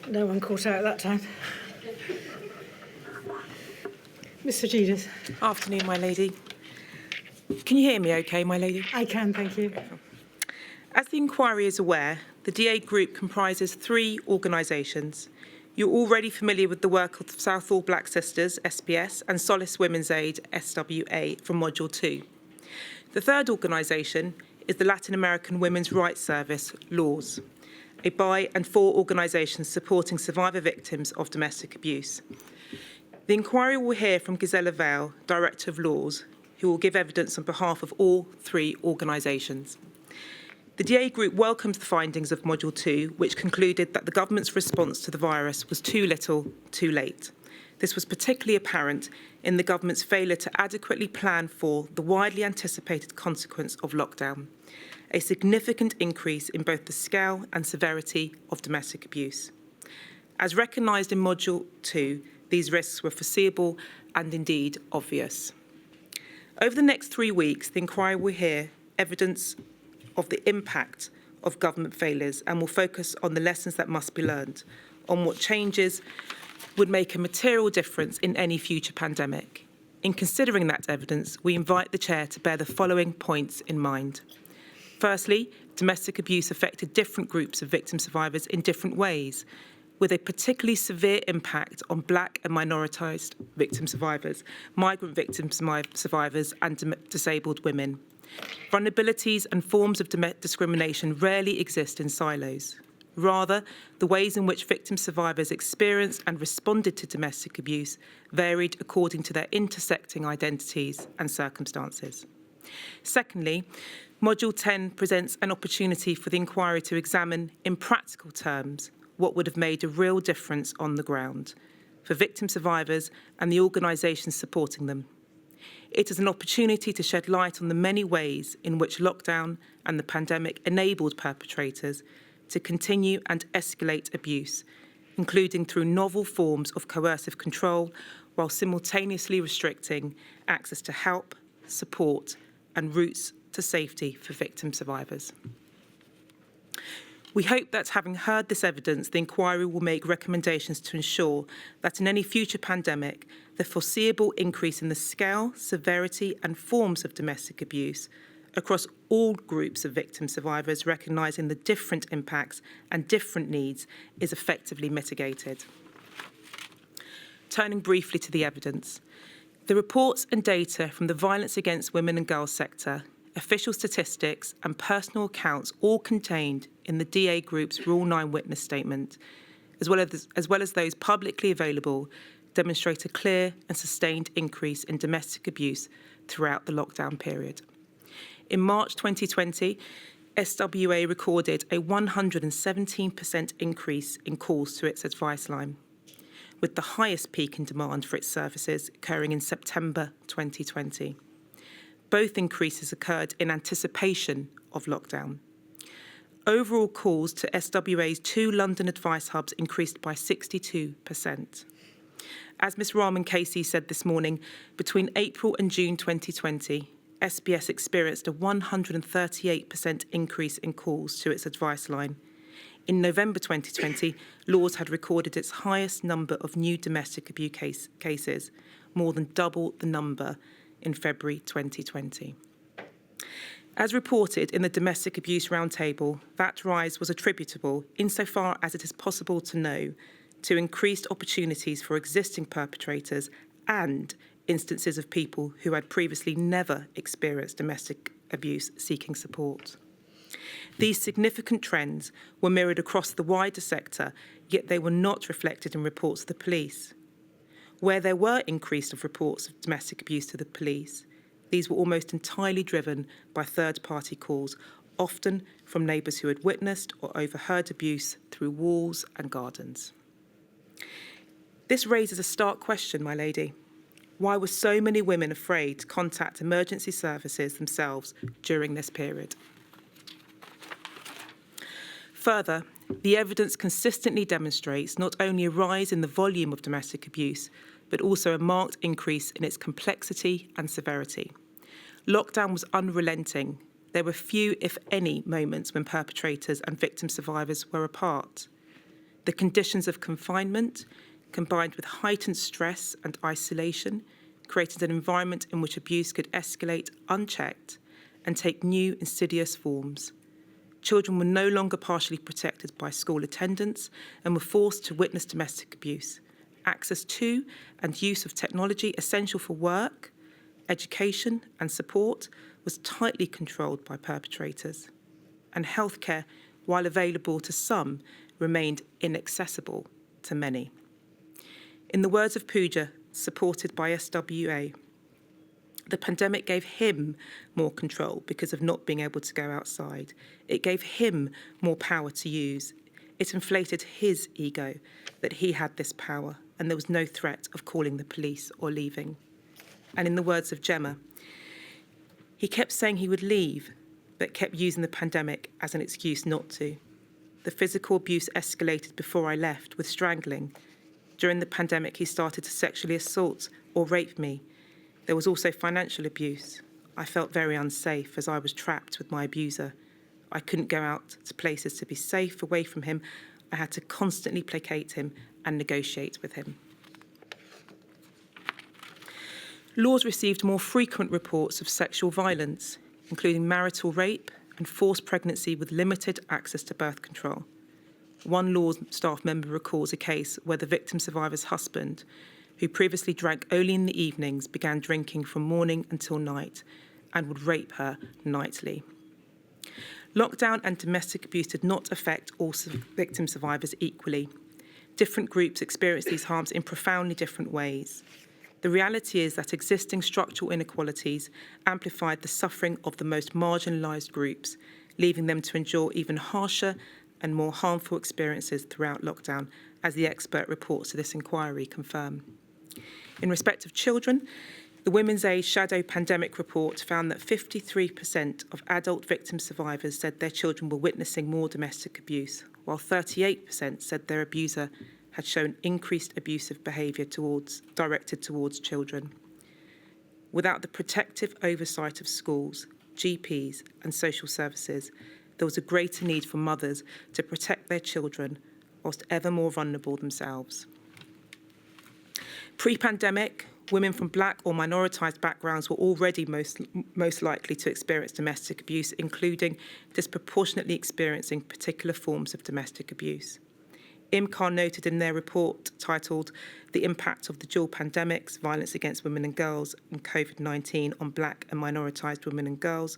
No one caught out that time. Mr. Gidas. Afternoon, my lady. Can you hear me okay, my lady? I can, thank you. As the inquiry is aware, the DA Group comprises 3 organisations. You're already familiar with the work of Southall Black Sisters, SPS, and Solace Women's Aid, SWA, from Module 2. The third organisation is the Latin American Women's Rights Service, LAWS, a by and for organisations supporting survivor victims of domestic abuse. The inquiry will hear from Gisela Vale, Director of LAWS, who will give evidence on behalf of all 3 organisations. The DA Group welcomes the findings of Module 2, which concluded that the government's response to the virus was too little, too late. This was particularly apparent in the government's failure to adequately plan for the widely anticipated consequence of lockdown, a significant increase in both the scale and severity of domestic abuse. As recognised in Module 2, these risks were foreseeable and indeed obvious. Over the next 3 weeks, the inquiry will hear evidence of the impact of government failures and will focus on the lessons that must be learned, on what changes would make a material difference in any future pandemic. In considering that evidence, we invite the Chair to bear the following points in mind. Firstly, domestic abuse affected different groups of victim survivors in different ways, with a particularly severe impact on Black and minoritised victim survivors, migrant victim survivors and disabled women. Vulnerabilities and forms of discrimination rarely exist in silos. Rather, the ways in which victim survivors experienced and responded to domestic abuse varied according to their intersecting identities and circumstances. Secondly, Module 10 presents an opportunity for the inquiry to examine, in practical terms, what would have made a real difference on the ground for victim survivors and the organisations supporting them. It is an opportunity to shed light on the many ways in which lockdown and the pandemic enabled perpetrators to continue and escalate abuse, including through novel forms of coercive control, while simultaneously restricting access to help, support, and routes to safety for victim survivors. We hope that, having heard this evidence, the inquiry will make recommendations to ensure that in any future pandemic, the foreseeable increase in the scale, severity and forms of domestic abuse across all groups of victim survivors, recognising the different impacts and different needs, is effectively mitigated. Turning briefly to the evidence. The reports and data from the violence against women and girls sector, official statistics and personal accounts, all contained in the DA Group's Rule 9 witness statement, as well as those publicly available, demonstrate a clear and sustained increase in domestic abuse throughout the lockdown period. In March 2020, SWA recorded a 117% increase in calls to its advice line, with the highest peak in demand for its services occurring in September 2020. Both increases occurred in anticipation of lockdown. Overall calls to SWA's 2 London advice hubs increased by 62%. As Ms Rahman Casey said this morning, between April and June 2020, SPS experienced a 138% increase in calls to its advice line. In November 2020, LAWS had recorded its highest number of new domestic abuse cases, more than double the number in February 2020. As reported in the Domestic Abuse Roundtable, that rise was attributable, insofar as it is possible to know, to increased opportunities for existing perpetrators and instances of people who had previously never experienced domestic abuse seeking support. These significant trends were mirrored across the wider sector, yet they were not reflected in reports to the police. Where there were increase of reports of domestic abuse to the police, these were almost entirely driven by third-party calls, often from neighbours who had witnessed or overheard abuse through walls and gardens. This raises a stark question, my lady. Why were so many women afraid to contact emergency services themselves during this period? Further, the evidence consistently demonstrates not only a rise in the volume of domestic abuse, but also a marked increase in its complexity and severity. Lockdown was unrelenting. There were few, if any, moments when perpetrators and victim survivors were apart. The conditions of confinement, combined with heightened stress and isolation, created an environment in which abuse could escalate unchecked and take new insidious forms. Children were no longer partially protected by school attendance and were forced to witness domestic abuse. Access to and use of technology essential for work, education and support was tightly controlled by perpetrators. And healthcare, while available to some, remained inaccessible to many. In the words of Pooja, supported by SWA, the pandemic gave him more control because of not being able to go outside. It gave him more power to use. It inflated his ego that he had this power and there was no threat of calling the police or leaving. And in the words of Gemma, he kept saying he would leave, but kept using the pandemic as an excuse not to. The physical abuse escalated before I left with strangling. During the pandemic, he started to sexually assault or rape me. There was also financial abuse. I felt very unsafe as I was trapped with my abuser. I couldn't go out to places to be safe away from him. I had to constantly placate him and negotiate with him. Laws received more frequent reports of sexual violence, including marital rape and forced pregnancy with limited access to birth control. One Laws staff member recalls a case where the victim survivor's husband, who previously drank only in the evenings, began drinking from morning until night and would rape her nightly. Lockdown and domestic abuse did not affect all victim survivors equally. Different groups experienced these harms in profoundly different ways. The reality is that existing structural inequalities amplified the suffering of the most marginalised groups, leaving them to endure even harsher and more harmful experiences throughout lockdown, as the expert reports to this inquiry confirm. In respect of children, the Women's Aid Shadow Pandemic Report found that 53% of adult victim survivors said their children were witnessing more domestic abuse, while 38% said their abuser had shown increased abusive behaviour directed towards children. Without the protective oversight of schools, GPs and social services, there was a greater need for mothers to protect their children whilst ever more vulnerable themselves. Pre-pandemic, women from Black or minoritised backgrounds were already most likely to experience domestic abuse, including disproportionately experiencing particular forms of domestic abuse. IMCAR noted in their report titled The Impact of the Dual Pandemics, Violence Against Women and Girls and COVID-19 on Black and Minoritised Women and Girls,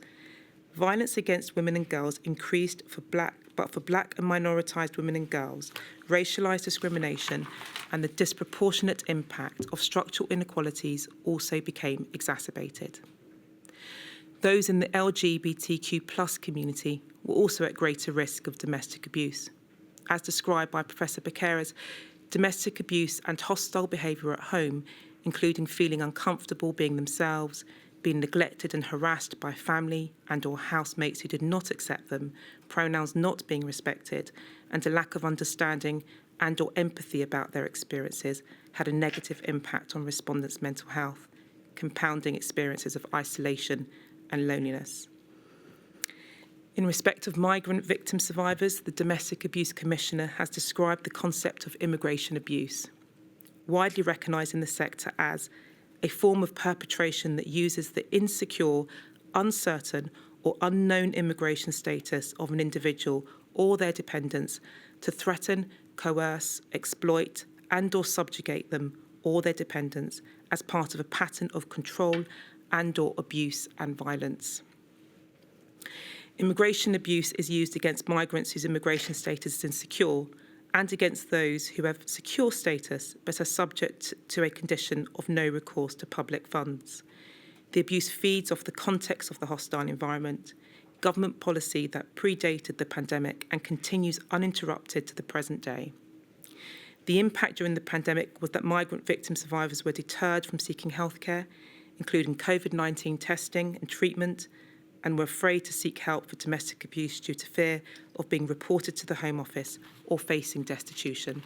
violence against women and girls increased for Black and minoritised women and girls, racialised discrimination and the disproportionate impact of structural inequalities also became exacerbated. Those in the LGBTQ+ community were also at greater risk of domestic abuse. As described by Professor Becerra's, domestic abuse and hostile behaviour at home, including feeling uncomfortable being themselves, being neglected and harassed by family and or housemates who did not accept them, pronouns not being respected, and a lack of understanding and or empathy about their experiences had a negative impact on respondents' mental health, compounding experiences of isolation and loneliness. In respect of migrant victim survivors, the Domestic Abuse Commissioner has described the concept of immigration abuse, widely recognised in the sector as a form of perpetration that uses the insecure, uncertain or unknown immigration status of an individual or their dependents to threaten, coerce, exploit and or subjugate them or their dependents as part of a pattern of control and or abuse and violence. Immigration abuse is used against migrants whose immigration status is insecure and against those who have secure status but are subject to a condition of no recourse to public funds. The abuse feeds off the context of the hostile environment, government policy that predated the pandemic and continues uninterrupted to the present day. The impact during the pandemic was that migrant victim survivors were deterred from seeking healthcare, including COVID-19 testing and treatment, and were afraid to seek help for domestic abuse due to fear of being reported to the Home Office or facing destitution.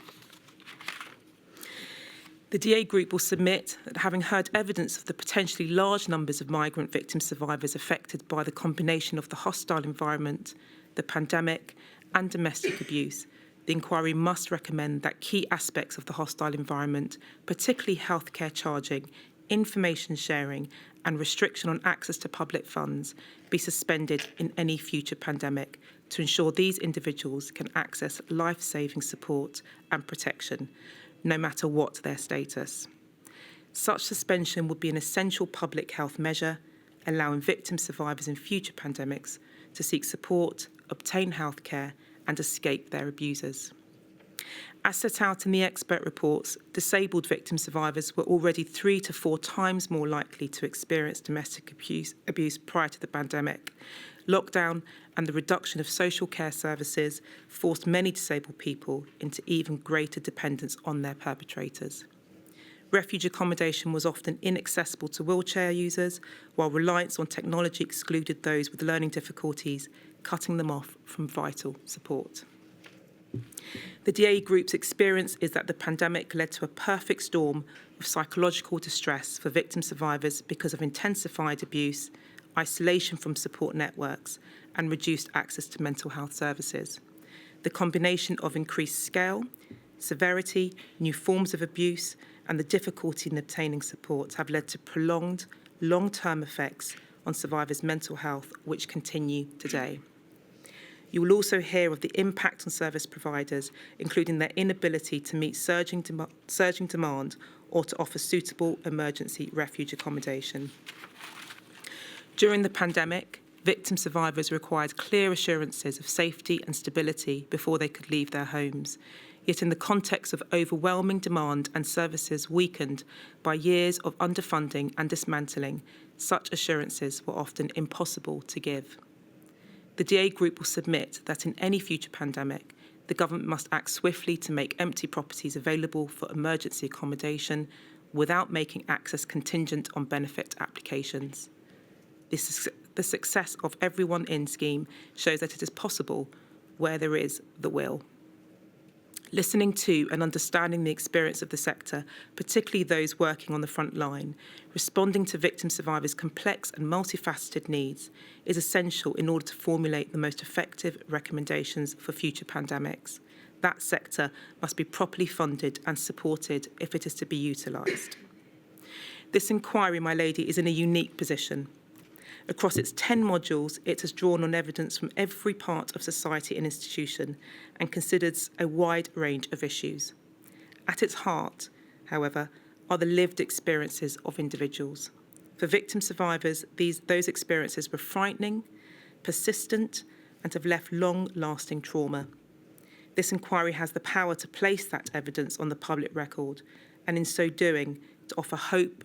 The DA Group will submit that having heard evidence of the potentially large numbers of migrant victim survivors affected by the combination of the hostile environment, the pandemic and domestic abuse, the inquiry must recommend that key aspects of the hostile environment, particularly healthcare charging, information sharing and restriction on access to public funds, be suspended in any future pandemic to ensure these individuals can access life-saving support and protection, no matter what their status. Such suspension would be an essential public health measure, allowing victim survivors in future pandemics to seek support, obtain healthcare and escape their abusers. As set out in the expert reports, disabled victim survivors were already 3 to 4 times more likely to experience domestic abuse prior to the pandemic. Lockdown and the reduction of social care services forced many disabled people into even greater dependence on their perpetrators. Refuge accommodation was often inaccessible to wheelchair users, while reliance on technology excluded those with learning difficulties, cutting them off from vital support. The DA Group's experience is that the pandemic led to a perfect storm of psychological distress for victim survivors because of intensified abuse, isolation from support networks, and reduced access to mental health services. The combination of increased scale, severity, new forms of abuse, and the difficulty in obtaining support have led to prolonged, long-term effects on survivors' mental health, which continue today. You will also hear of the impact on service providers, including their inability to meet surging demand or to offer suitable emergency refuge accommodation. During the pandemic, victim survivors required clear assurances of safety and stability before they could leave their homes. Yet in the context of overwhelming demand and services weakened by years of underfunding and dismantling, such assurances were often impossible to give. The DA Group will submit that in any future pandemic, the government must act swiftly to make empty properties available for emergency accommodation without making access contingent on benefit applications. The success of Everyone In scheme shows that it is possible where there is the will. Listening to and understanding the experience of the sector, particularly those working on the front line, responding to victim survivors' complex and multifaceted needs is essential in order to formulate the most effective recommendations for future pandemics. That sector must be properly funded and supported if it is to be utilised. This inquiry, my lady, is in a unique position. Across its 10 modules, it has drawn on evidence from every part of society and institution and considers a wide range of issues. At its heart, however, are the lived experiences of individuals. For victim survivors, those experiences were frightening, persistent, and have left long-lasting trauma. This inquiry has the power to place that evidence on the public record, and in so doing, to offer hope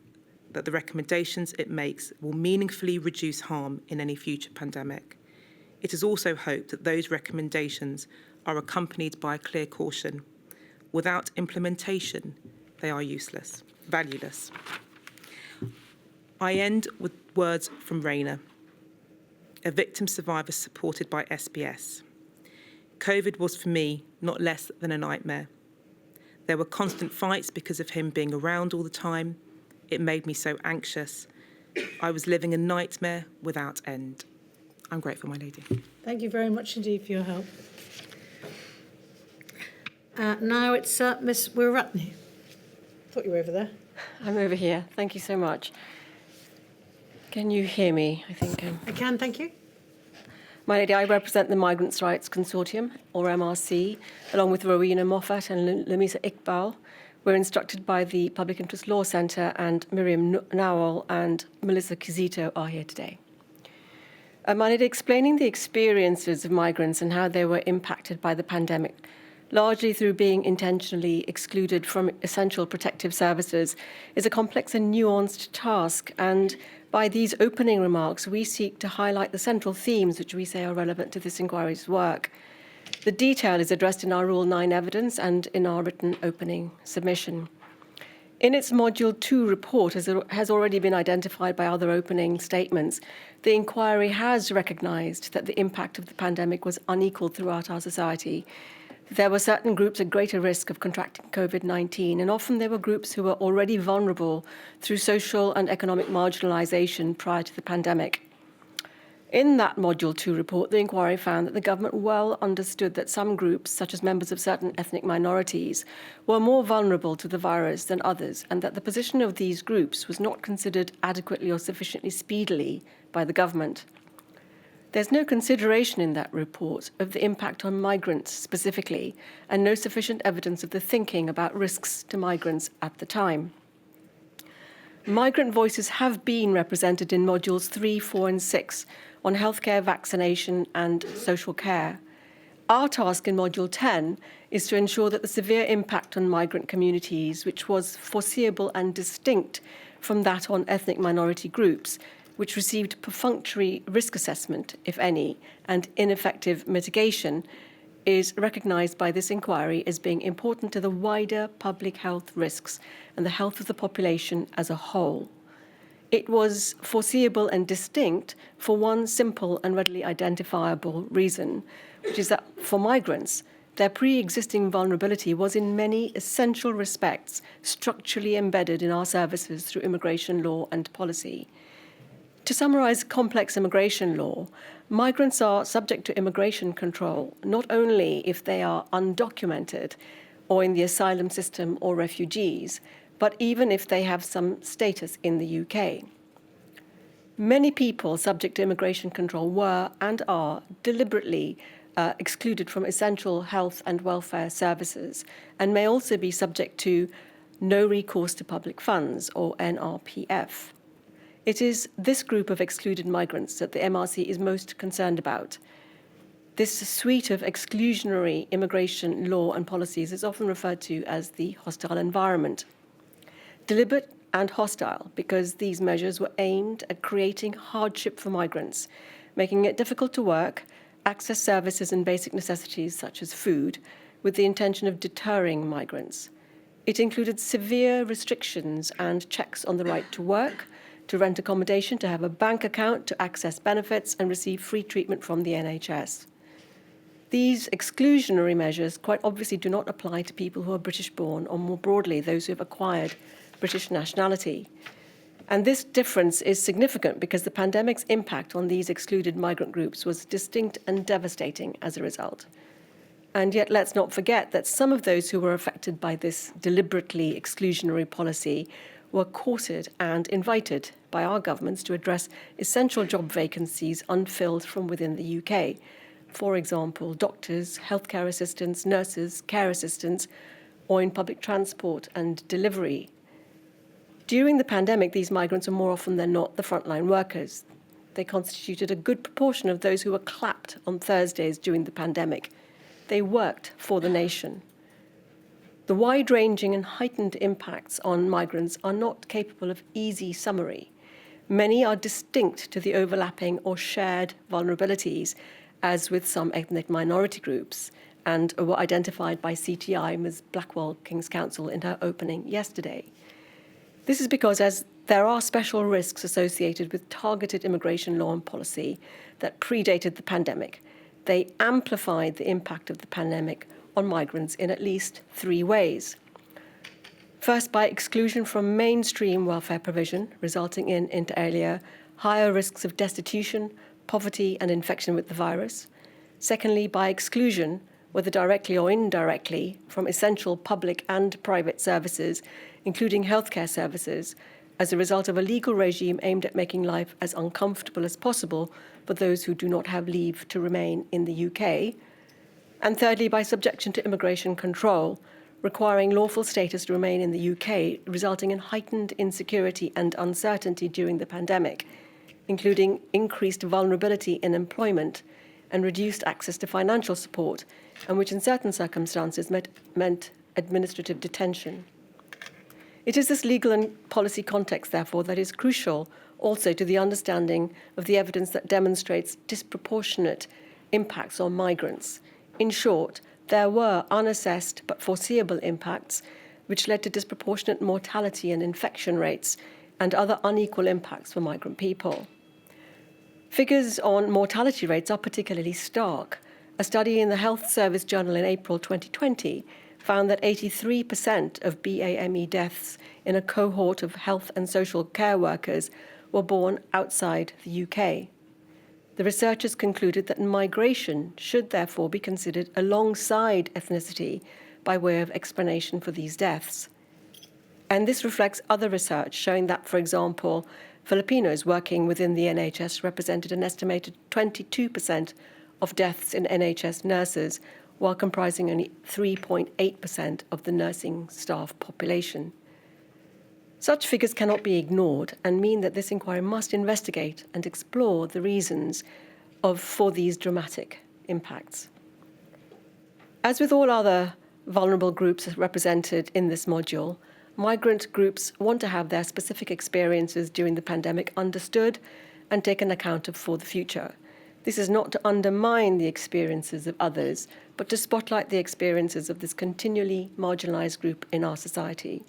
that the recommendations it makes will meaningfully reduce harm in any future pandemic. It is also hoped that those recommendations are accompanied by a clear caution. Without implementation, they are useless, valueless. I end with words from Rainer, a victim survivor supported by SBS. COVID was for me not less than a nightmare. There were constant fights because of him being around all the time. It made me so anxious. I was living a nightmare without end. I'm grateful, my lady. Thank you very much indeed for your help. Now it's Miss Wiratney. Thought you were over there. I'm over here. Thank you so much. Can you hear me? I think. I can, thank you. My lady, I represent the Migrants' Rights Consortium, or MRC, along with Rowena Moffat and Lamisa Iqbal. We're instructed by the Public Interest Law Centre, and Miriam Nowell and Melissa Kizito are here today. My lady, explaining the experiences of migrants and how they were impacted by the pandemic, largely through being intentionally excluded from essential protective services, is a complex and nuanced task. And by these opening remarks, we seek to highlight the central themes which we say are relevant to this inquiry's work. The detail is addressed in our Rule 9 evidence and in our written opening submission. In its Module 2 report, as has already been identified by other opening statements, the inquiry has recognised that the impact of the pandemic was unequal throughout our society. There were certain groups at greater risk of contracting COVID-19, and often there were groups who were already vulnerable through social and economic marginalisation prior to the pandemic. In that Module 2 report, the inquiry found that the government well understood that some groups, such as members of certain ethnic minorities, were more vulnerable to the virus than others, and that the position of these groups was not considered adequately or sufficiently speedily by the government. There's no consideration in that report of the impact on migrants specifically, and no sufficient evidence of the thinking about risks to migrants at the time. Migrant voices have been represented in Modules 3, 4 and 6 on healthcare, vaccination and social care. Our task in Module 10 is to ensure that the severe impact on migrant communities, which was foreseeable and distinct from that on ethnic minority groups, which received perfunctory risk assessment, if any, and ineffective mitigation, is recognised by this inquiry as being important to the wider public health risks and the health of the population as a whole. It was foreseeable and distinct for one simple and readily identifiable reason, which is that for migrants, their pre-existing vulnerability was in many essential respects structurally embedded in our services through immigration law and policy. To summarise complex immigration law, migrants are subject to immigration control not only if they are undocumented or in the asylum system or refugees, but even if they have some status in the UK. Many people subject to immigration control were and are deliberately excluded from essential health and welfare services and may also be subject to no recourse to public funds, or NRPF. It is this group of excluded migrants that the MRC is most concerned about. This suite of exclusionary immigration law and policies is often referred to as the hostile environment. Deliberate and hostile because these measures were aimed at creating hardship for migrants, making it difficult to work, access services and basic necessities such as food, with the intention of deterring migrants. It included severe restrictions and checks on the right to work, to rent accommodation, to have a bank account, to access benefits and receive free treatment from the NHS. These exclusionary measures quite obviously do not apply to people who are British-born, or more broadly, those who have acquired British nationality. And this difference is significant because the pandemic's impact on these excluded migrant groups was distinct and devastating as a result. And yet let's not forget that some of those who were affected by this deliberately exclusionary policy were courted and invited by our governments to address essential job vacancies unfilled from within the UK. For example, doctors, healthcare assistants, nurses, care assistants, or in public transport and delivery. During the pandemic, these migrants are more often than not the frontline workers. They constituted a good proportion of those who were clapped on Thursdays during the pandemic. They worked for the nation. The wide-ranging and heightened impacts on migrants are not capable of easy summary. Many are distinct to the overlapping or shared vulnerabilities, as with some ethnic minority groups, and were identified by CTI, Ms. Blackwell, King's Counsel, in her opening yesterday. This is because as there are special risks associated with targeted immigration law and policy that predated the pandemic, they amplified the impact of the pandemic on migrants in at least three ways. First, by exclusion from mainstream welfare provision, resulting in, inter alia, higher risks of destitution, poverty and infection with the virus. Secondly, by exclusion, whether directly or indirectly, from essential public and private services, including healthcare services, as a result of a legal regime aimed at making life as uncomfortable as possible for those who do not have leave to remain in the UK. And thirdly, by subjection to immigration control, requiring lawful status to remain in the UK, resulting in heightened insecurity and uncertainty during the pandemic, including increased vulnerability in employment and reduced access to financial support, and which in certain circumstances meant administrative detention. It is this legal and policy context, therefore, that is crucial also to the understanding of the evidence that demonstrates disproportionate impacts on migrants. In short, there were unassessed but foreseeable impacts which led to disproportionate mortality and infection rates and other unequal impacts for migrant people. Figures on mortality rates are particularly stark. A study in the Health Service Journal in April 2020 found that 83% of BAME deaths in a cohort of health and social care workers were born outside the UK. The researchers concluded that migration should therefore be considered alongside ethnicity by way of explanation for these deaths. And this reflects other research showing that, for example, Filipinos working within the NHS represented an estimated 22% of deaths in NHS nurses, while comprising only 3.8% of the nursing staff population. Such figures cannot be ignored and mean that this inquiry must investigate and explore the reasons for these dramatic impacts. As with all other vulnerable groups represented in this module, migrant groups want to have their specific experiences during the pandemic understood and taken account of for the future. This is not to undermine the experiences of others, but to spotlight the experiences of this continually marginalised group in our society.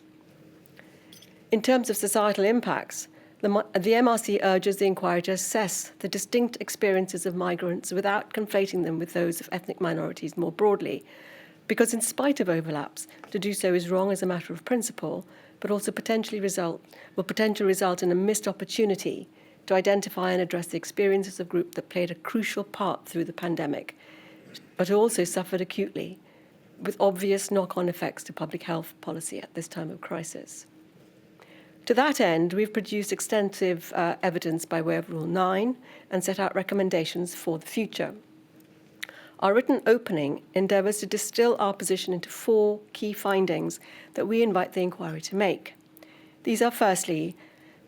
In terms of societal impacts, the MRC urges the inquiry to assess the distinct experiences of migrants without conflating them with those of ethnic minorities more broadly, because in spite of overlaps, to do so is wrong as a matter of principle, but also potentially result in a missed opportunity to identify and address the experiences of groups that played a crucial part through the pandemic, but who also suffered acutely, with obvious knock-on effects to public health policy at this time of crisis. To that end, we've produced extensive evidence by way of Rule 9 and set out recommendations for the future. Our written opening endeavours to distill our position into 4 key findings that we invite the inquiry to make. These are firstly,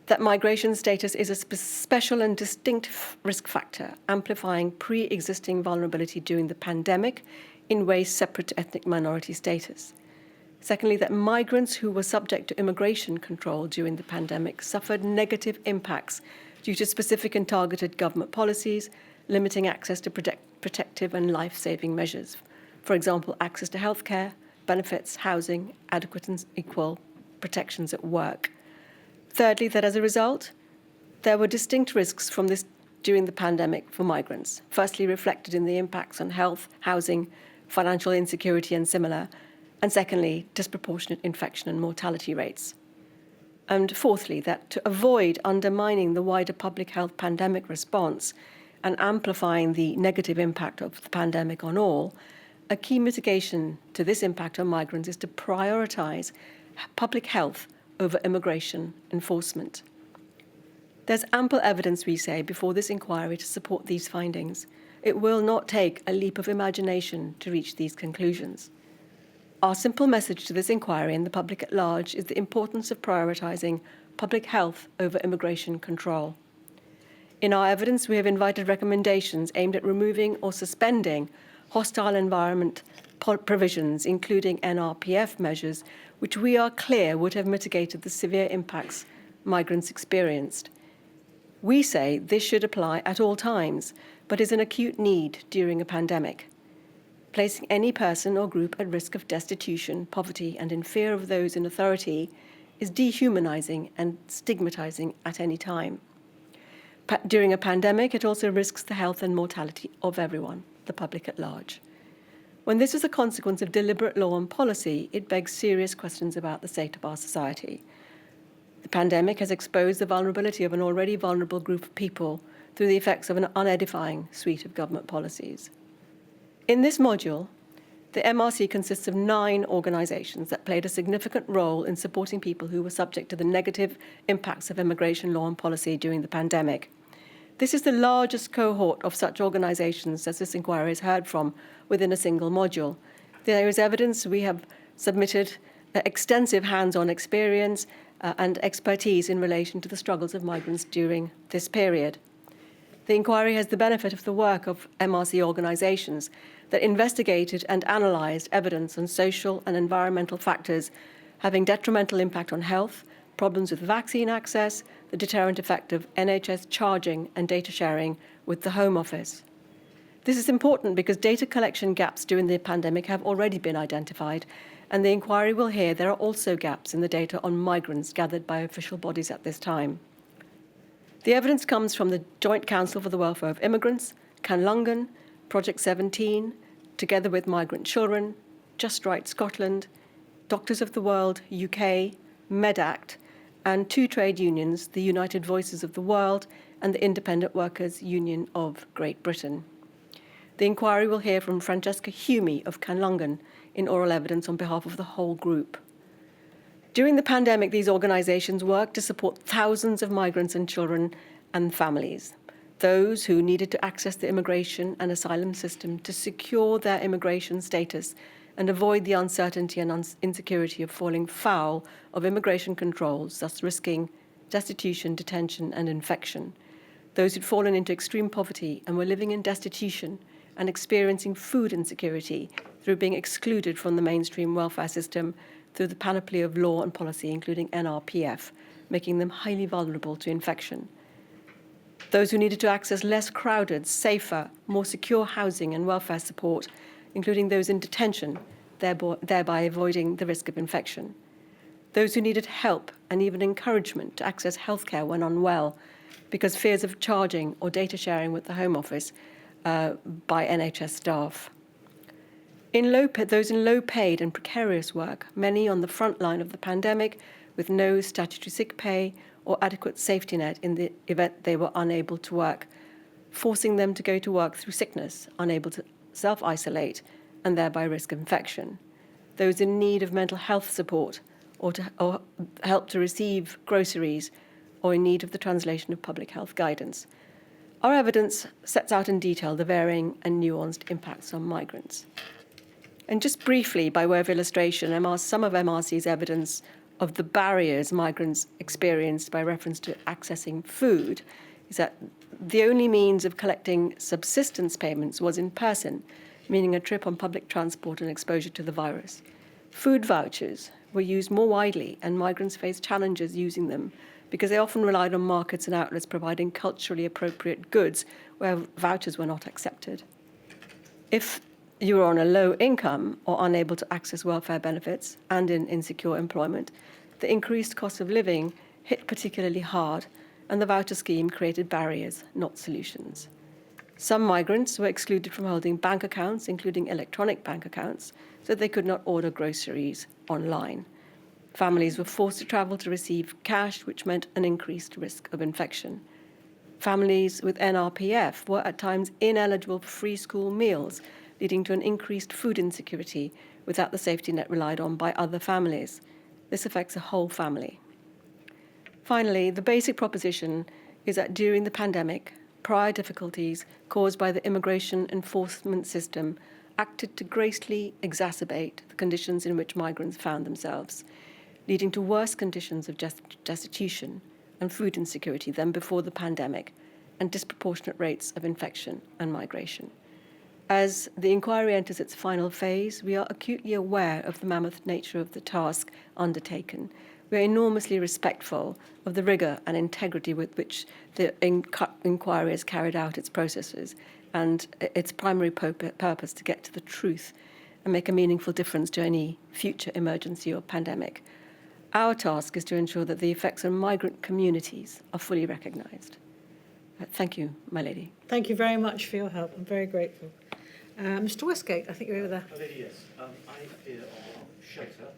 that migration status is a special and distinct risk factor, amplifying pre-existing vulnerability during the pandemic in ways separate to ethnic minority status. Secondly, that migrants who were subject to immigration control during the pandemic suffered negative impacts due to specific and targeted government policies, limiting access to protective and life-saving measures. For example, access to healthcare, benefits, housing, adequate and equal protections at work. Thirdly, that as a result, there were distinct risks from this during the pandemic for migrants, firstly reflected in the impacts on health, housing, financial insecurity and similar, and secondly, disproportionate infection and mortality rates. And fourthly, that to avoid undermining the wider public health pandemic response and amplifying the negative impact of the pandemic on all, a key mitigation to this impact on migrants is to prioritise public health over immigration enforcement. There's ample evidence, we say, before this inquiry to support these findings. It will not take a leap of imagination to reach these conclusions. Our simple message to this inquiry and the public at large is the importance of prioritising public health over immigration control. In our evidence, we have invited recommendations aimed at removing or suspending hostile environment provisions, including NRPF measures, which we are clear would have mitigated the severe impacts migrants experienced. We say this should apply at all times, but is an acute need during a pandemic. Placing any person or group at risk of destitution, poverty, and in fear of those in authority is dehumanizing and stigmatizing at any time. During a pandemic, it also risks the health and mortality of everyone, the public at large. When this is a consequence of deliberate law and policy, it begs serious questions about the state of our society. The pandemic has exposed the vulnerability of an already vulnerable group of people through the effects of an unedifying suite of government policies. In this module, the MRC consists of 9 organisations that played a significant role in supporting people who were subject to the negative impacts of immigration law and policy during the pandemic. This is the largest cohort of such organisations as this inquiry has heard from within a single module. There is evidence we have submitted extensive hands-on experience and expertise in relation to the struggles of migrants during this period. The inquiry has the benefit of the work of MRC organisations that investigated and analysed evidence on social and environmental factors having detrimental impact on health, problems with vaccine access, the deterrent effect of NHS charging and data sharing with the Home Office. This is important because data collection gaps during the pandemic have already been identified, and the inquiry will hear there are also gaps in the data on migrants gathered by official bodies at this time. The evidence comes from the Joint Council for the Welfare of Immigrants, Canlungan, Project 17, together with Migrant Children, Just Right Scotland, Doctors of the World UK, MedAct, and 2 trade unions, the United Voices of the World and the Independent Workers' Union of Great Britain. The inquiry will hear from Francesca Humey of Canlongan in oral evidence on behalf of the whole group. During the pandemic, these organisations worked to support thousands of migrants and children and families, those who needed to access the immigration and asylum system to secure their immigration status and avoid the uncertainty and insecurity of falling foul of immigration controls, thus risking destitution, detention, and infection. Those who'd fallen into extreme poverty and were living in destitution and experiencing food insecurity through being excluded from the mainstream welfare system through the panoply of law and policy, including NRPF, making them highly vulnerable to infection. Those who needed to access less crowded, safer, more secure housing and welfare support, including those in detention, thereby avoiding the risk of infection. Those who needed help and even encouragement to access healthcare when unwell, because fears of charging or data sharing with the Home Office by NHS staff. Those in low-paid and precarious work, many on the front line of the pandemic with no statutory sick pay or adequate safety net in the event they were unable to work, forcing them to go to work through sickness, unable to self-isolate, and thereby risk infection. Those in need of mental health support or help to receive groceries or in need of the translation of public health guidance. Our evidence sets out in detail the varying and nuanced impacts on migrants. And just briefly, by way of illustration, some of MRC's evidence of the barriers migrants experienced by reference to accessing food is that the only means of collecting subsistence payments was in person, meaning a trip on public transport and exposure to the virus. Food vouchers were used more widely, and migrants faced challenges using them because they often relied on markets and outlets providing culturally appropriate goods where vouchers were not accepted. If you were on a low income or unable to access welfare benefits and in insecure employment, the increased cost of living hit particularly hard, and the voucher scheme created barriers, not solutions. Some migrants were excluded from holding bank accounts, including electronic bank accounts, so they could not order groceries online. Families were forced to travel to receive cash, which meant an increased risk of infection. Families with NRPF were at times ineligible for free school meals, leading to an increased food insecurity without the safety net relied on by other families. This affects a whole family. Finally, the basic proposition is that during the pandemic, prior difficulties caused by the immigration enforcement system acted to grossly exacerbate the conditions in which migrants found themselves, leading to worse conditions of destitution and food insecurity than before the pandemic, and disproportionate rates of infection and migration. As the inquiry enters its final phase, we are acutely aware of the mammoth nature of the task undertaken. We are enormously respectful of the rigour and integrity with which the inquiry has carried out its processes and its primary purpose to get to the truth and make a meaningful difference to any future emergency or pandemic. Our task is to ensure that the effects on migrant communities are fully recognised. Thank you, my lady. Thank you very much for your help. I'm very grateful. Mr. Westgate, I think you're over there. My lady, yes. I appear on Shelter,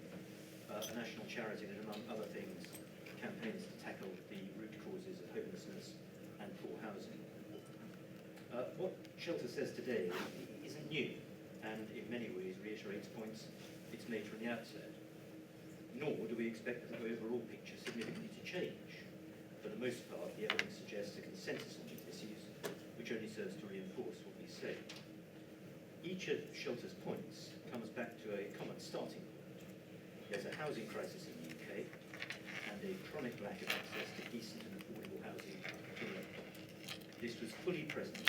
a national charity that, among other things, campaigns to tackle the root causes of homelessness and poor housing. What Shelter says today isn't new, and in many ways reiterates points it's made from the outset. Nor do we expect the overall picture significantly to change. For the most part, the evidence suggests a consensus on these issues, which only serves to reinforce what we say. Each of Shelter's points comes back to a common starting point. There's a housing crisis in the UK and a chronic lack of access to decent and affordable housing in London. This was fully present.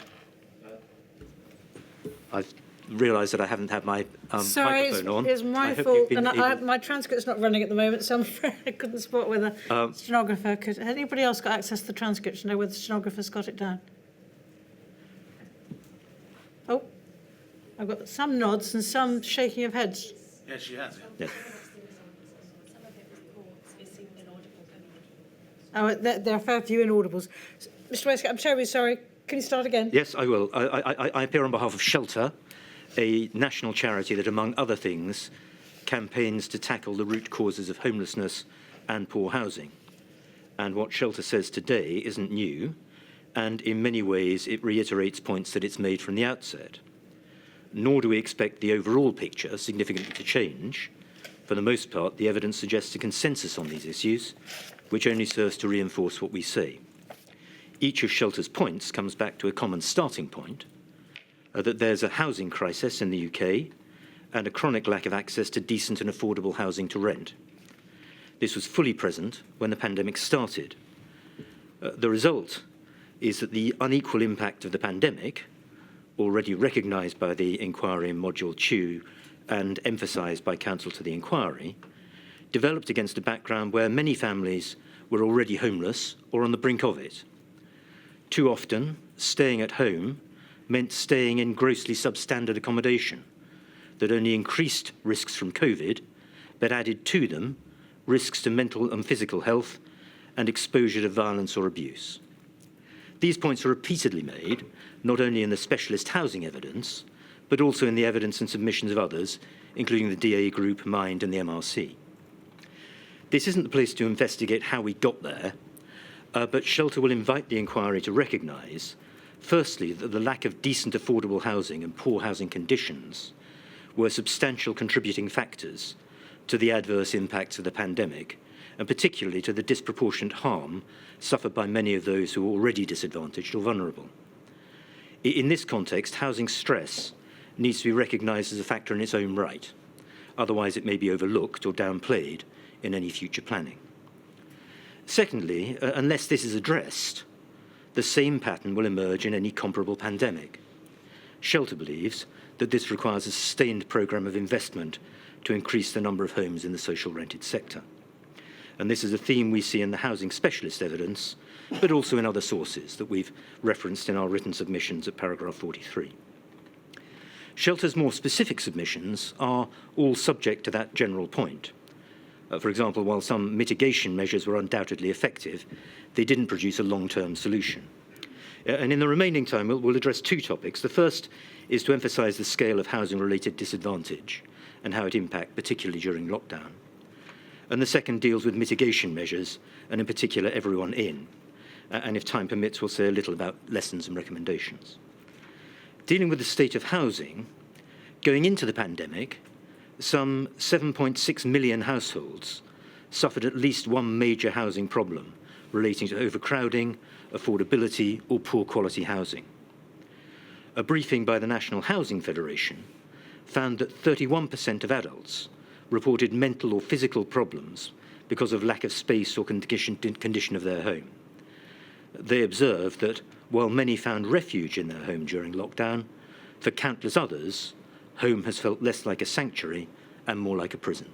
I've realised that I haven't had my microphone on. It's my fault, and my transcript's not running at the moment, so I'm afraid I couldn't spot whether stenographer could. Has anybody else got access to the transcript to know whether the stenographer's got it down? Oh, I've got some nods and some shaking of heads. Yes, she has. Yes. Oh, there are a fair few inaudibles. Mr. Westgate, I'm terribly sorry. Can you start again? Yes, I will. I appear on behalf of Shelter, a national charity that, among other things, campaigns to tackle the root causes of homelessness and poor housing. And what Shelter says today isn't new, and in many ways it reiterates points that it's made from the outset. Nor do we expect the overall picture significantly to change. For the most part, the evidence suggests a consensus on these issues, which only serves to reinforce what we say. Each of Shelter's points comes back to a common starting point, that there's a housing crisis in the UK and a chronic lack of access to decent and affordable housing to rent. This was fully present when the pandemic started. The result is that the unequal impact of the pandemic, already recognised by the inquiry in Module 2 and emphasised by counsel to the inquiry, developed against a background where many families were already homeless or on the brink of it. Too often, staying at home meant staying in grossly substandard accommodation that only increased risks from COVID, but added to them risks to mental and physical health and exposure to violence or abuse. These points are repeatedly made, not only in the specialist housing evidence, but also in the evidence and submissions of others, including the DA Group, Mind and the MRC. This isn't the place to investigate how we got there, but Shelter will invite the inquiry to recognise, firstly, that the lack of decent affordable housing and poor housing conditions were substantial contributing factors to the adverse impacts of the pandemic, and particularly to the disproportionate harm suffered by many of those who were already disadvantaged or vulnerable. In this context, housing stress needs to be recognised as a factor in its own right. Otherwise, it may be overlooked or downplayed in any future planning. Secondly, unless this is addressed, the same pattern will emerge in any comparable pandemic. Shelter believes that this requires a sustained programme of investment to increase the number of homes in the social rented sector. And this is a theme we see in the housing specialist evidence, but also in other sources that we've referenced in our written submissions at paragraph 43. Shelter's more specific submissions are all subject to that general point. For example, while some mitigation measures were undoubtedly effective, they didn't produce a long-term solution. And in the remaining time, we'll address two topics. The first is to emphasise the scale of housing-related disadvantage and how it impacts, particularly during lockdown. And the second deals with mitigation measures, and in particular, everyone in. And if time permits, we'll say a little about lessons and recommendations. Dealing with the state of housing, going into the pandemic, some 7.6 million households suffered at least one major housing problem relating to overcrowding, affordability, or poor quality housing. A briefing by the National Housing Federation found that 31% of adults reported mental or physical problems because of lack of space or condition of their home. They observed that while many found refuge in their home during lockdown, for countless others, home has felt less like a sanctuary and more like a prison.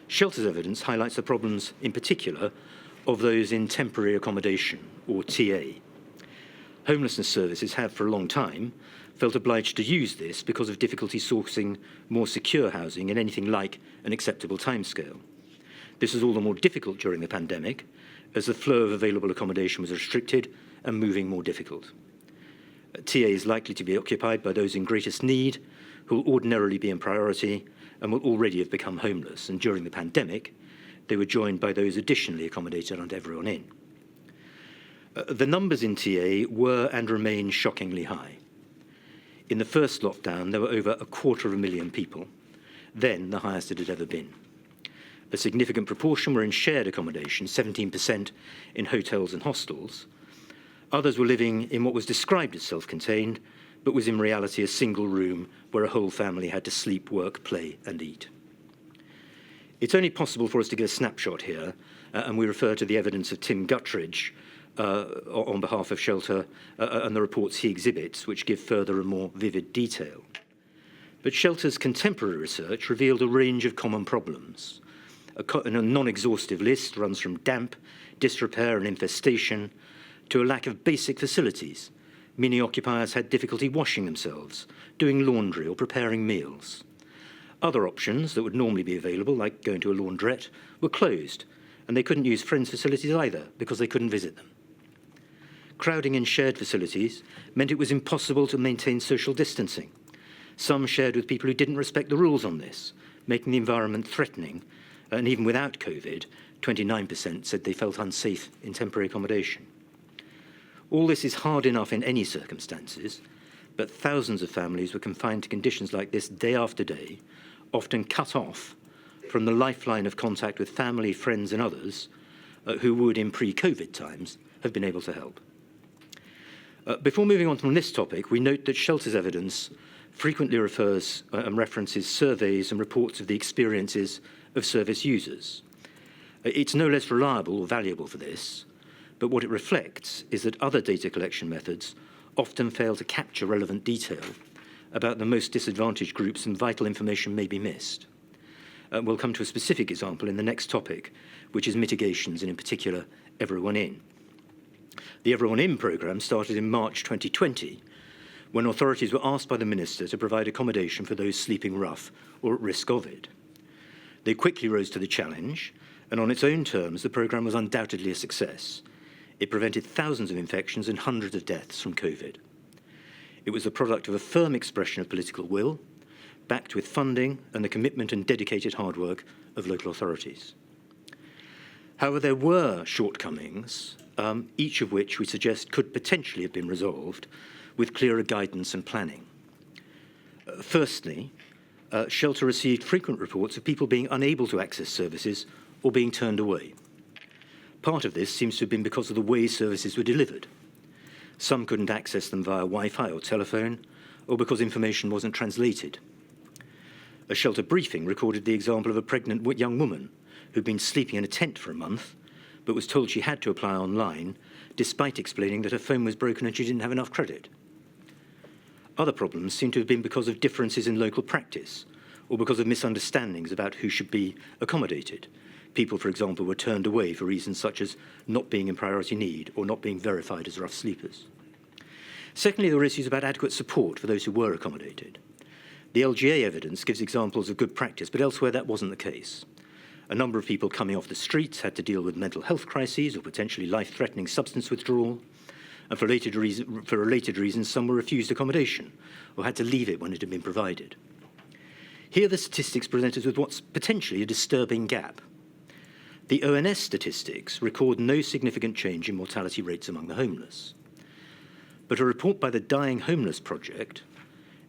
Shelter's evidence highlights the problems, in particular, of those in temporary accommodation, or TA. Homelessness services have, for a long time, felt obliged to use this because of difficulty sourcing more secure housing in anything like an acceptable timescale. This was all the more difficult during the pandemic, as the flow of available accommodation was restricted and moving more difficult. TA is likely to be occupied by those in greatest need, who will ordinarily be in priority and will already have become homeless. And during the pandemic, they were joined by those additionally accommodated and everyone in. The numbers in TA were and remain shockingly high. In the first lockdown, there were over 250,000 people, then the highest it had ever been. A significant proportion were in shared accommodation, 17% in hotels and hostels. Others were living in what was described as self-contained, but was in reality a single room where a whole family had to sleep, work, play, and eat. It's only possible for us to get a snapshot here, and we refer to the evidence of Tim Guttridge on behalf of Shelter and the reports he exhibits, which give further and more vivid detail. But Shelter's contemporary research revealed a range of common problems. A non-exhaustive list runs from damp, disrepair and infestation to a lack of basic facilities. Many occupiers had difficulty washing themselves, doing laundry or preparing meals. Other options that would normally be available, like going to a laundrette, were closed, and they couldn't use friends' facilities either because they couldn't visit them. Crowding in shared facilities meant it was impossible to maintain social distancing. Some shared with people who didn't respect the rules on this, making the environment threatening, and even without COVID, 29% said they felt unsafe in temporary accommodation. All this is hard enough in any circumstances, but thousands of families were confined to conditions like this day after day, often cut off from the lifeline of contact with family, friends and others who would, in pre-COVID times, have been able to help. Before moving on from this topic, we note that Shelter's evidence frequently refers and references surveys and reports of the experiences of service users. It's no less reliable or valuable for this, but what it reflects is that other data collection methods often fail to capture relevant detail about the most disadvantaged groups, and vital information may be missed. We'll come to a specific example in the next topic, which is mitigations, and in particular, Everyone In. The Everyone In programme started in March 2020, when authorities were asked by the Minister to provide accommodation for those sleeping rough or at risk of it. They quickly rose to the challenge, and on its own terms, the programme was undoubtedly a success. It prevented thousands of infections and hundreds of deaths from COVID. It was the product of a firm expression of political will, backed with funding and the commitment and dedicated hard work of local authorities. However, there were shortcomings, each of which we suggest could potentially have been resolved with clearer guidance and planning. Firstly, Shelter received frequent reports of people being unable to access services or being turned away. Part of this seems to have been because of the way services were delivered. Some couldn't access them via Wi-Fi or telephone, or because information wasn't translated. A Shelter briefing recorded the example of a pregnant young woman who'd been sleeping in a tent for a month, but was told she had to apply online, despite explaining that her phone was broken and she didn't have enough credit. Other problems seem to have been because of differences in local practice, or because of misunderstandings about who should be accommodated. People, for example, were turned away for reasons such as not being in priority need or not being verified as rough sleepers. Secondly, there were issues about adequate support for those who were accommodated. The LGA evidence gives examples of good practice, but elsewhere that wasn't the case. A number of people coming off the streets had to deal with mental health crises or potentially life-threatening substance withdrawal, and for related reasons, some were refused accommodation or had to leave it when it had been provided. Here the statistics present us with what's potentially a disturbing gap. The ONS statistics record no significant change in mortality rates among the homeless. But a report by the Dying Homeless Project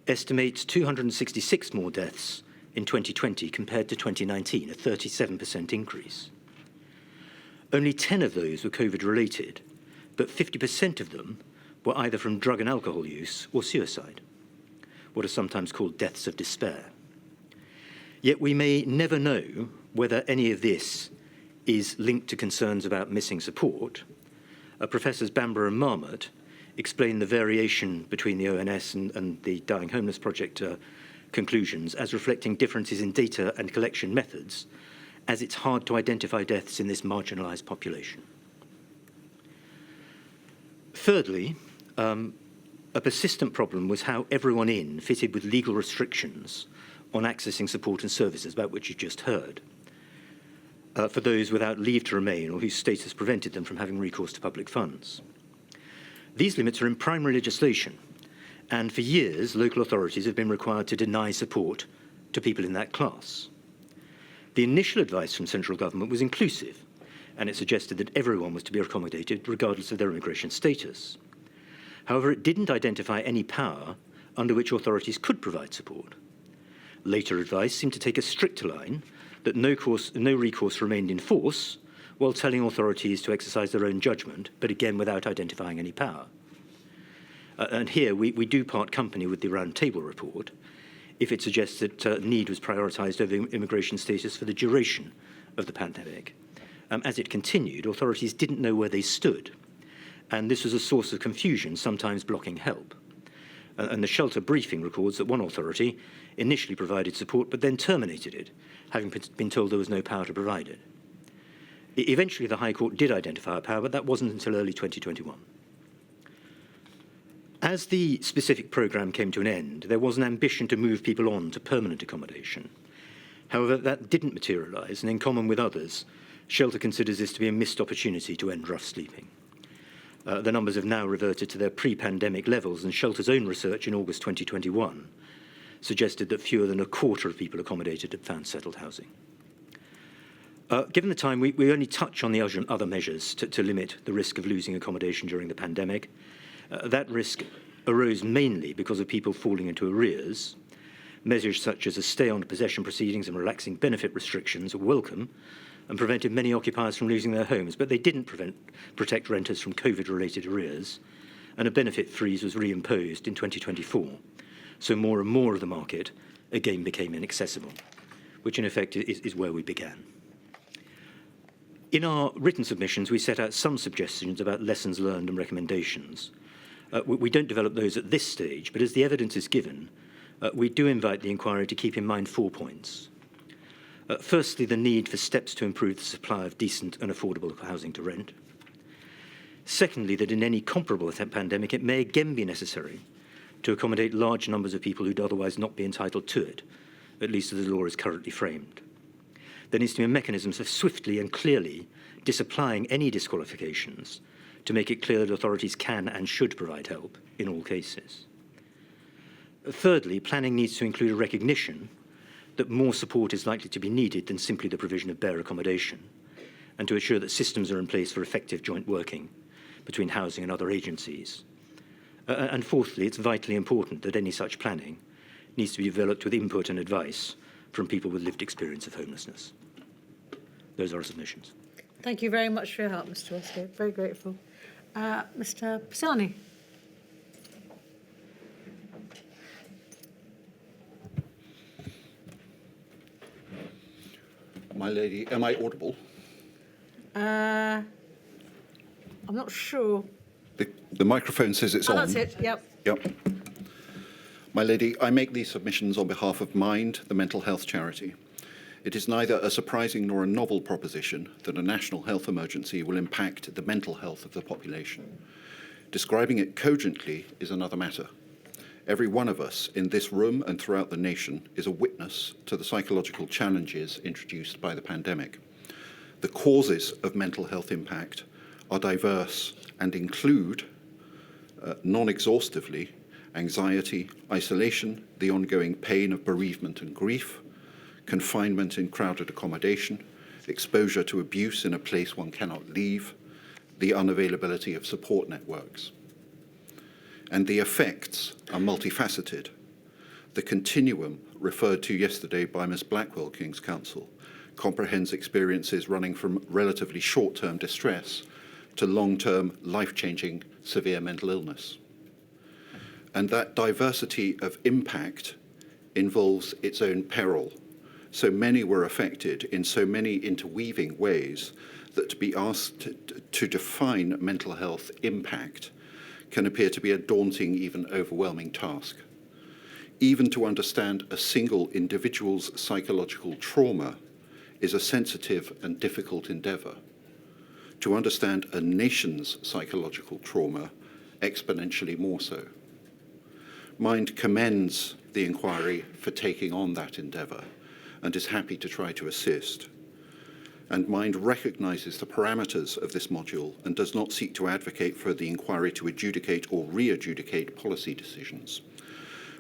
estimates 266 more deaths in 2020 compared to 2019, a 37% increase. Only 10 of those were COVID-related, but 50% of them were either from drug and alcohol use or suicide, what are sometimes called deaths of despair. Yet we may never know whether any of this is linked to concerns about missing support. Professors Bamber and Marmot explain the variation between the ONS and the Dying Homeless Project conclusions as reflecting differences in data and collection methods, as it's hard to identify deaths in this marginalised population. Thirdly, a persistent problem was how Everyone In fitted with legal restrictions on accessing support and services, about which you just heard, for those without leave to remain or whose status prevented them from having recourse to public funds. These limits are in primary legislation, and for years local authorities have been required to deny support to people in that class. The initial advice from central government was inclusive, and it suggested that everyone was to be accommodated regardless of their immigration status. However, it didn't identify any power under which authorities could provide support. Later advice seemed to take a stricter line that no recourse remained in force, while telling authorities to exercise their own judgment, but again without identifying any power. And here we do part company with the Round Table report if it suggests that need was prioritised over immigration status for the duration of the pandemic. As it continued, authorities didn't know where they stood, and this was a source of confusion, sometimes blocking help. And the Shelter briefing records that one authority initially provided support but then terminated it, having been told there was no power to provide it. Eventually, the High Court did identify a power, but that wasn't until early 2021. As the specific programme came to an end, there was an ambition to move people on to permanent accommodation. However, that didn't materialise, and in common with others, Shelter considers this to be a missed opportunity to end rough sleeping. The numbers have now reverted to their pre-pandemic levels, and Shelter's own research in August 2021 suggested that fewer than a quarter of people accommodated had found settled housing. Given the time, we only touch on the other measures to limit the risk of losing accommodation during the pandemic. That risk arose mainly because of people falling into arrears. Measures such as a stay on possession proceedings and relaxing benefit restrictions are welcome and prevented many occupiers from losing their homes, but they didn't protect renters from COVID-related arrears, and a benefit freeze was reimposed in 2024. So more and more of the market again became inaccessible, which in effect is where we began. In our written submissions, we set out some suggestions about lessons learned and recommendations. We don't develop those at this stage, but as the evidence is given, we do invite the inquiry to keep in mind 4 points. Firstly, the need for steps to improve the supply of decent and affordable housing to rent. Secondly, that in any comparable pandemic, it may again be necessary to accommodate large numbers of people who'd otherwise not be entitled to it, at least as the law is currently framed. There needs to be a mechanism for swiftly and clearly disapplying any disqualifications to make it clear that authorities can and should provide help in all cases. Thirdly, planning needs to include a recognition that more support is likely to be needed than simply the provision of bare accommodation, and to ensure that systems are in place for effective joint working between housing and other agencies. And fourthly, it's vitally important that any such planning needs to be developed with input and advice from people with lived experience of homelessness. Those are our submissions. Thank you very much for your help, Mr. Westgate. Very grateful. Mr. Pisani. My lady, am I audible? I'm not sure. The microphone says it's Oh, on. that's it. Yep. Yep. My lady, I make these submissions on behalf of Mind, the mental health charity. It is neither a surprising nor a novel proposition that a national health emergency will impact the mental health of the population. Describing it cogently is another matter. Every one of us in this room and throughout the nation is a witness to the psychological challenges introduced by the pandemic. The causes of mental health impact are diverse and include, non-exhaustively, anxiety, isolation, the ongoing pain of bereavement and grief, confinement in crowded accommodation, exposure to abuse in a place one cannot leave, the unavailability of support networks. And the effects are multifaceted. The continuum referred to yesterday by Ms. Blackwell, King's Counsel, comprehends experiences running from relatively short-term distress to long-term, life-changing, severe mental illness. And that diversity of impact involves its own peril. So many were affected in so many interweaving ways that to be asked to define mental health impact can appear to be a daunting, even overwhelming task. Even to understand a single individual's psychological trauma is a sensitive and difficult endeavour. To understand a nation's psychological trauma, exponentially more so. Mind commends the inquiry for taking on that endeavour and is happy to try to assist. And Mind recognises the parameters of this module and does not seek to advocate for the inquiry to adjudicate or re-adjudicate policy decisions.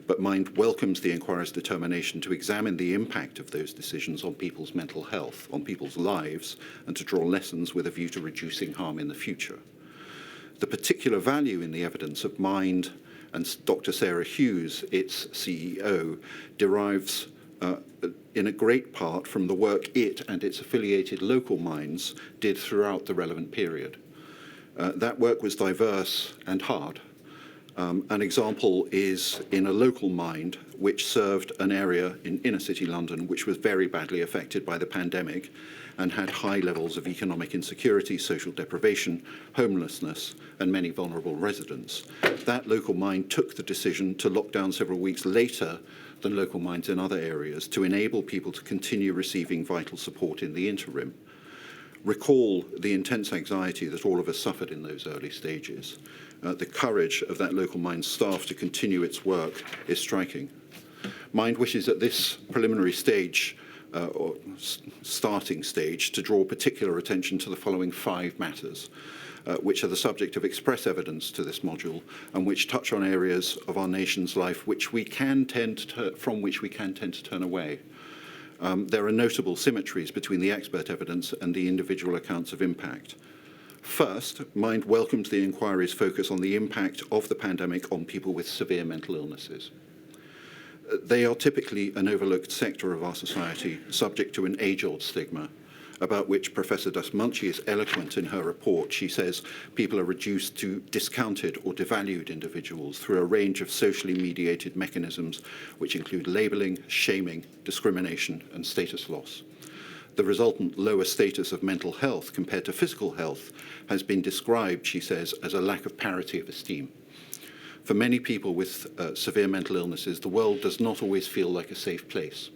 But Mind welcomes the inquirer's determination to examine the impact of those decisions on people's mental health, on people's lives, and to draw lessons with a view to reducing harm in the future. The particular value in the evidence of Mind and Dr. Sarah Hughes, its CEO, derives in a great part from the work it and its affiliated local minds did throughout the relevant period. That work was diverse and hard. An example is in a local mind which served an area in inner city London which was very badly affected by the pandemic and had high levels of economic insecurity, social deprivation, homelessness, and many vulnerable residents. That local mind took the decision to lock down several weeks later than local minds in other areas to enable people to continue receiving vital support in the interim. Recall the intense anxiety that all of us suffered in those early stages. The courage of that local Mind staff to continue its work is striking. Mind wishes at this preliminary stage, or starting stage, to draw particular attention to the following 5 matters, which are the subject of express evidence to this module and which touch on areas of our nation's life from which we can tend to turn away. There are notable symmetries between the expert evidence and the individual accounts of impact. First, Mind welcomes the inquiry's focus on the impact of the pandemic on people with severe mental illnesses. They are typically an overlooked sector of our society, subject to an age-old stigma, about which Professor Dasmunchi is eloquent in her report. She says people are reduced to discounted or devalued individuals through a range of socially mediated mechanisms, which include labelling, shaming, discrimination, and status loss. The resultant lower status of mental health compared to physical health has been described, she says, as a lack of parity of esteem. For many people with severe mental illnesses, the world does not always feel like a safe place.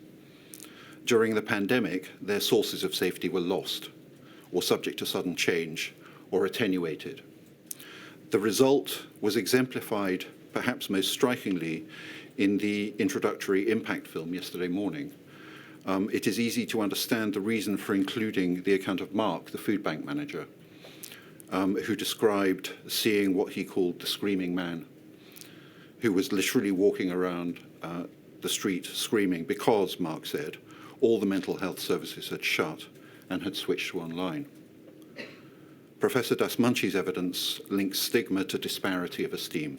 During the pandemic, their sources of safety were lost, or subject to sudden change, or attenuated. The result was exemplified, perhaps most strikingly, in the introductory impact film yesterday morning. It is easy to understand the reason for including the account of Mark, the food bank manager, who described seeing what he called the screaming man, who was literally walking around the street screaming because, Mark said, all the mental health services had shut and had switched to online. Professor Dasmunchi's evidence links stigma to disparity of esteem,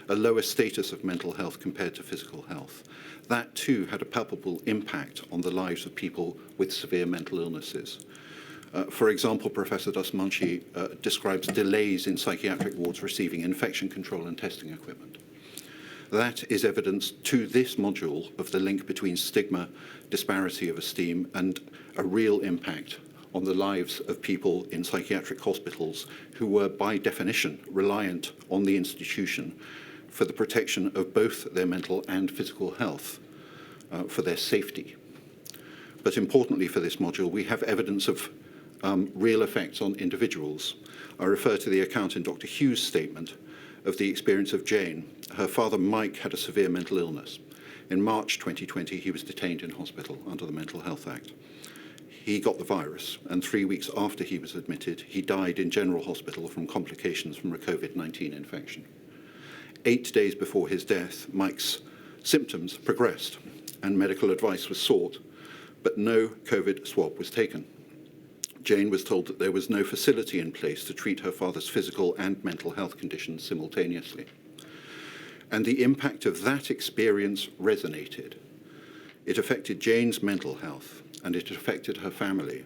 a lower status of mental health compared to physical health. That too had a palpable impact on the lives of people with severe mental illnesses. For example, Professor Dasmunchi describes delays in psychiatric wards receiving infection control and testing equipment. That is evidence to this module of the link between stigma, disparity of esteem, and a real impact on the lives of people in psychiatric hospitals who were, by definition, reliant on the institution for the protection of both their mental and physical health, for their safety. But importantly for this module, we have evidence of real effects on individuals. I refer to the account in Dr. Hughes' statement of the experience of Jane. Her father, Mike, had a severe mental illness. In March 2020, he was detained in hospital under the Mental Health Act. He got the virus, and 3 weeks after he was admitted, he died in general hospital from complications from a COVID-19 infection. 8 days before his death, Mike's symptoms progressed, and medical advice was sought, but no COVID swab was taken. Jane was told that there was no facility in place to treat her father's physical and mental health conditions simultaneously. And the impact of that experience resonated. It affected Jane's mental health, and it affected her family.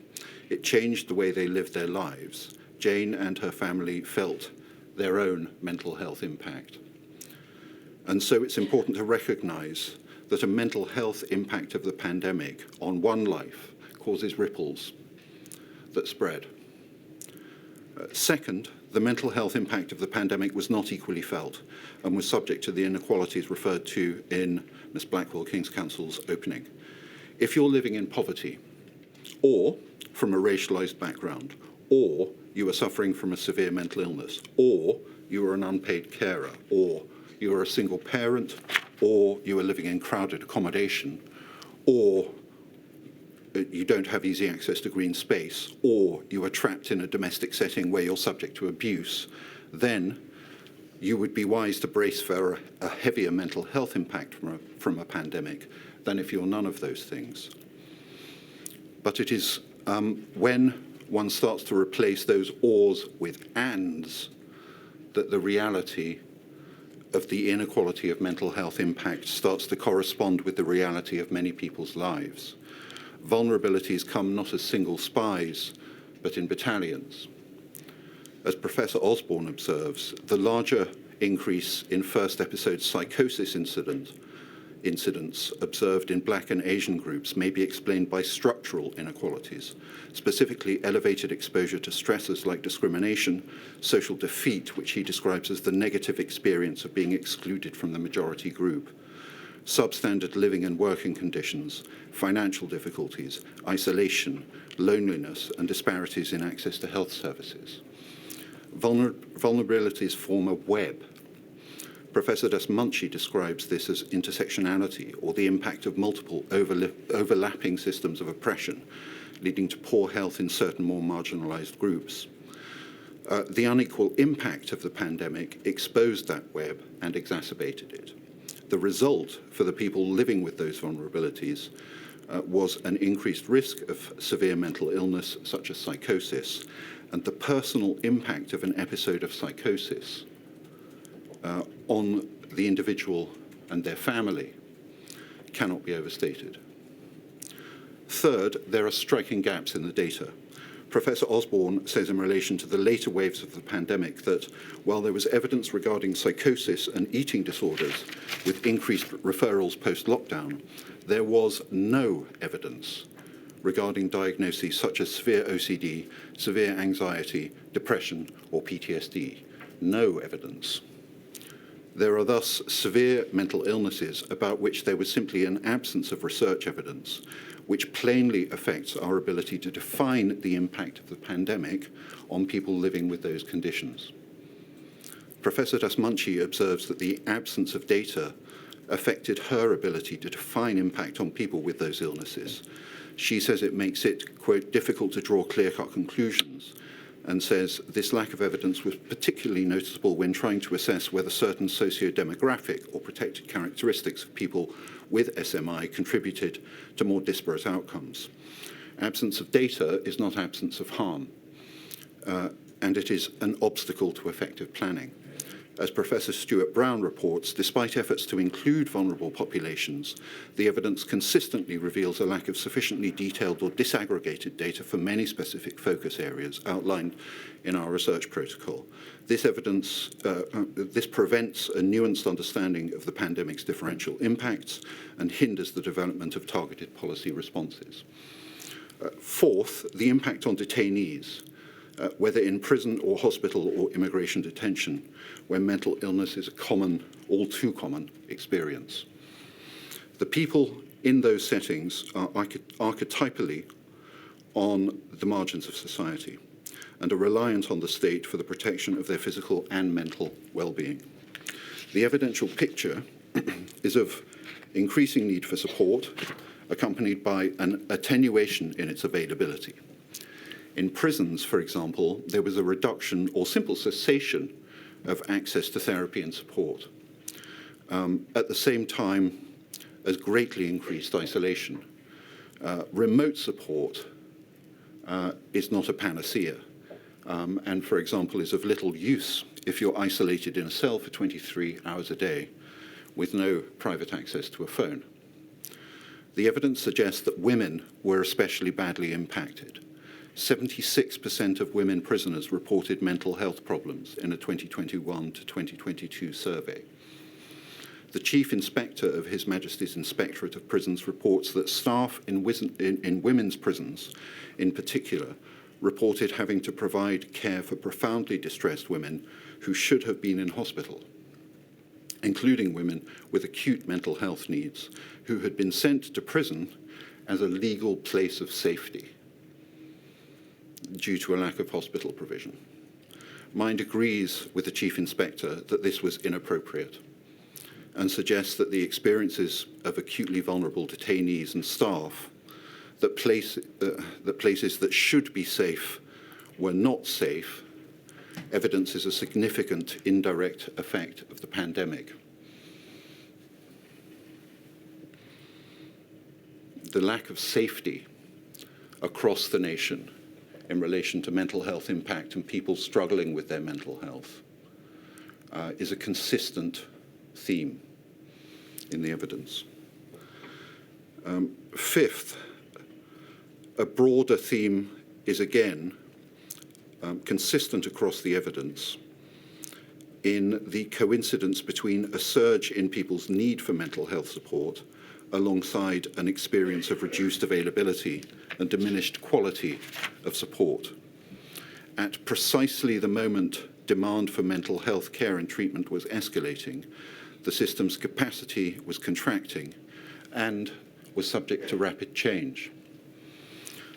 It changed the way they lived their lives. Jane and her family felt their own mental health impact. And so it's important to recognize that a mental health impact of the pandemic on one life causes ripples that spread. Second, the mental health impact of the pandemic was not equally felt and was subject to the inequalities referred to in Ms. Blackwell King's Counsel's opening. If you're living in poverty, or from a racialized background, or you are suffering from a severe mental illness, or you are an unpaid carer, or you are a single parent, or you are living in crowded accommodation, or you don't have easy access to green space, or you are trapped in a domestic setting where you're subject to abuse, then you would be wise to brace for a heavier mental health impact from a pandemic than if you're none of those things. But it is when one starts to replace those ors with ands that the reality of the inequality of mental health impact starts to correspond with the reality of many people's lives. Vulnerabilities come not as single spies, but in battalions. As Professor Osborne observes, the larger increase in first episode psychosis incidents observed in Black and Asian groups may be explained by structural inequalities, specifically elevated exposure to stressors like discrimination, social defeat, which he describes as the negative experience of being excluded from the majority group, substandard living and working conditions, financial difficulties, isolation, loneliness, and disparities in access to health services. Vulnerabilities form a web. Professor Dasmunchi describes this as intersectionality, or the impact of multiple overlapping systems of oppression, leading to poor health in certain more marginalized groups. The unequal impact of the pandemic exposed that web and exacerbated it. The result for the people living with those vulnerabilities was an increased risk of severe mental illness, such as psychosis, and the personal impact of an episode of psychosis on the individual and their family cannot be overstated. Third, there are striking gaps in the data. Professor Osborne says in relation to the later waves of the pandemic that while there was evidence regarding psychosis and eating disorders with increased referrals post-lockdown, there was no evidence regarding diagnoses such as severe OCD, severe anxiety, depression, or PTSD. No evidence. There are thus severe mental illnesses about which there was simply an absence of research evidence, which plainly affects our ability to define the impact of the pandemic on people living with those conditions. Professor Dasmunci observes that the absence of data affected her ability to define impact on people with those illnesses. She says it makes it, quote, difficult to draw clear-cut conclusions, and says this lack of evidence was particularly noticeable when trying to assess whether certain socio-demographic or protected characteristics of people with SMI contributed to more disparate outcomes. Absence of data is not absence of harm, and it is an obstacle to effective planning. As Professor Stuart Brown reports, despite efforts to include vulnerable populations, the evidence consistently reveals a lack of sufficiently detailed or disaggregated data for many specific focus areas outlined in our research protocol. This evidence, this prevents a nuanced understanding of the pandemic's differential impacts and hinders the development of targeted policy responses. Fourth, the impact on detainees, whether in prison or hospital or immigration detention, where mental illness is a common, all too common experience. The people in those settings are archetypally on the margins of society and are reliant on the state for the protection of their physical and mental well-being. The evidential picture is of increasing need for support, accompanied by an attenuation in its availability. In prisons, for example, there was a reduction or simple cessation of access to therapy and support. At the same time as greatly increased isolation. Remote support is not a panacea, and, for example, is of little use if you're isolated in a cell for 23 hours a day with no private access to a phone. The evidence suggests that women were especially badly impacted. 76% of women prisoners reported mental health problems in a 2021 to 2022 survey. The Chief Inspector of His Majesty's Inspectorate of Prisons reports that staff in women's prisons, in particular, reported having to provide care for profoundly distressed women who should have been in hospital, including women with acute mental health needs who had been sent to prison as a legal place of safety due to a lack of hospital provision. Mind agrees with the Chief Inspector that this was inappropriate and suggests that the experiences of acutely vulnerable detainees and staff that places that should be safe were not safe evidences a significant indirect effect of the pandemic. The lack of safety across the nation in relation to mental health impact and people struggling with their mental health is a consistent theme in the evidence. Fifth, a broader theme is again consistent across the evidence in the coincidence between a surge in people's need for mental health support alongside an experience of reduced availability and diminished quality of support. At precisely the moment demand for mental health care and treatment was escalating, the system's capacity was contracting and was subject to rapid change.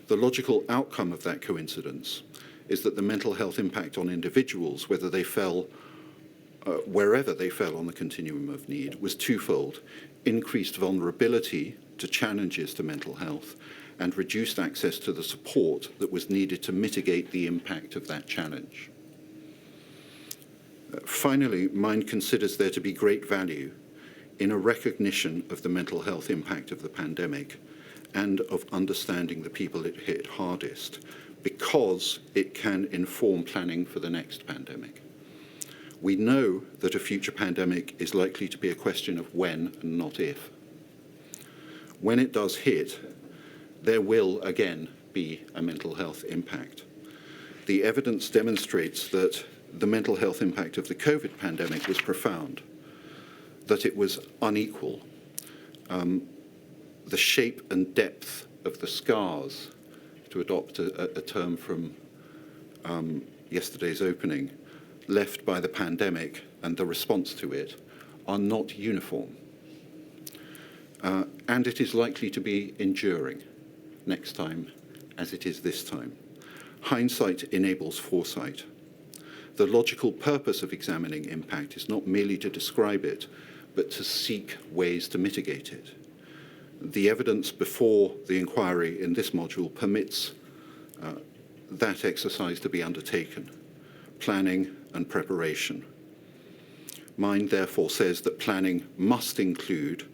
The logical outcome of that coincidence is that the mental health impact on individuals, whether they fell, wherever they fell on the continuum of need, was twofold: increased vulnerability to challenges to mental health and reduced access to the support that was needed to mitigate the impact of that challenge. Finally, Mind considers there to be great value in a recognition of the mental health impact of the pandemic and of understanding the people it hit hardest, because it can inform planning for the next pandemic. We know that a future pandemic is likely to be a question of when and not if. When it does hit, there will again be a mental health impact. The evidence demonstrates that the mental health impact of the COVID pandemic was profound, that it was unequal. The shape and depth of the scars, to adopt a term from yesterday's opening, left by the pandemic and the response to it are not uniform. And it is likely to be enduring next time as it is this time. Hindsight enables foresight. The logical purpose of examining impact is not merely to describe it, but to seek ways to mitigate it. The evidence before the inquiry in this module permits that exercise to be undertaken, planning and preparation. Mine therefore says that planning must include,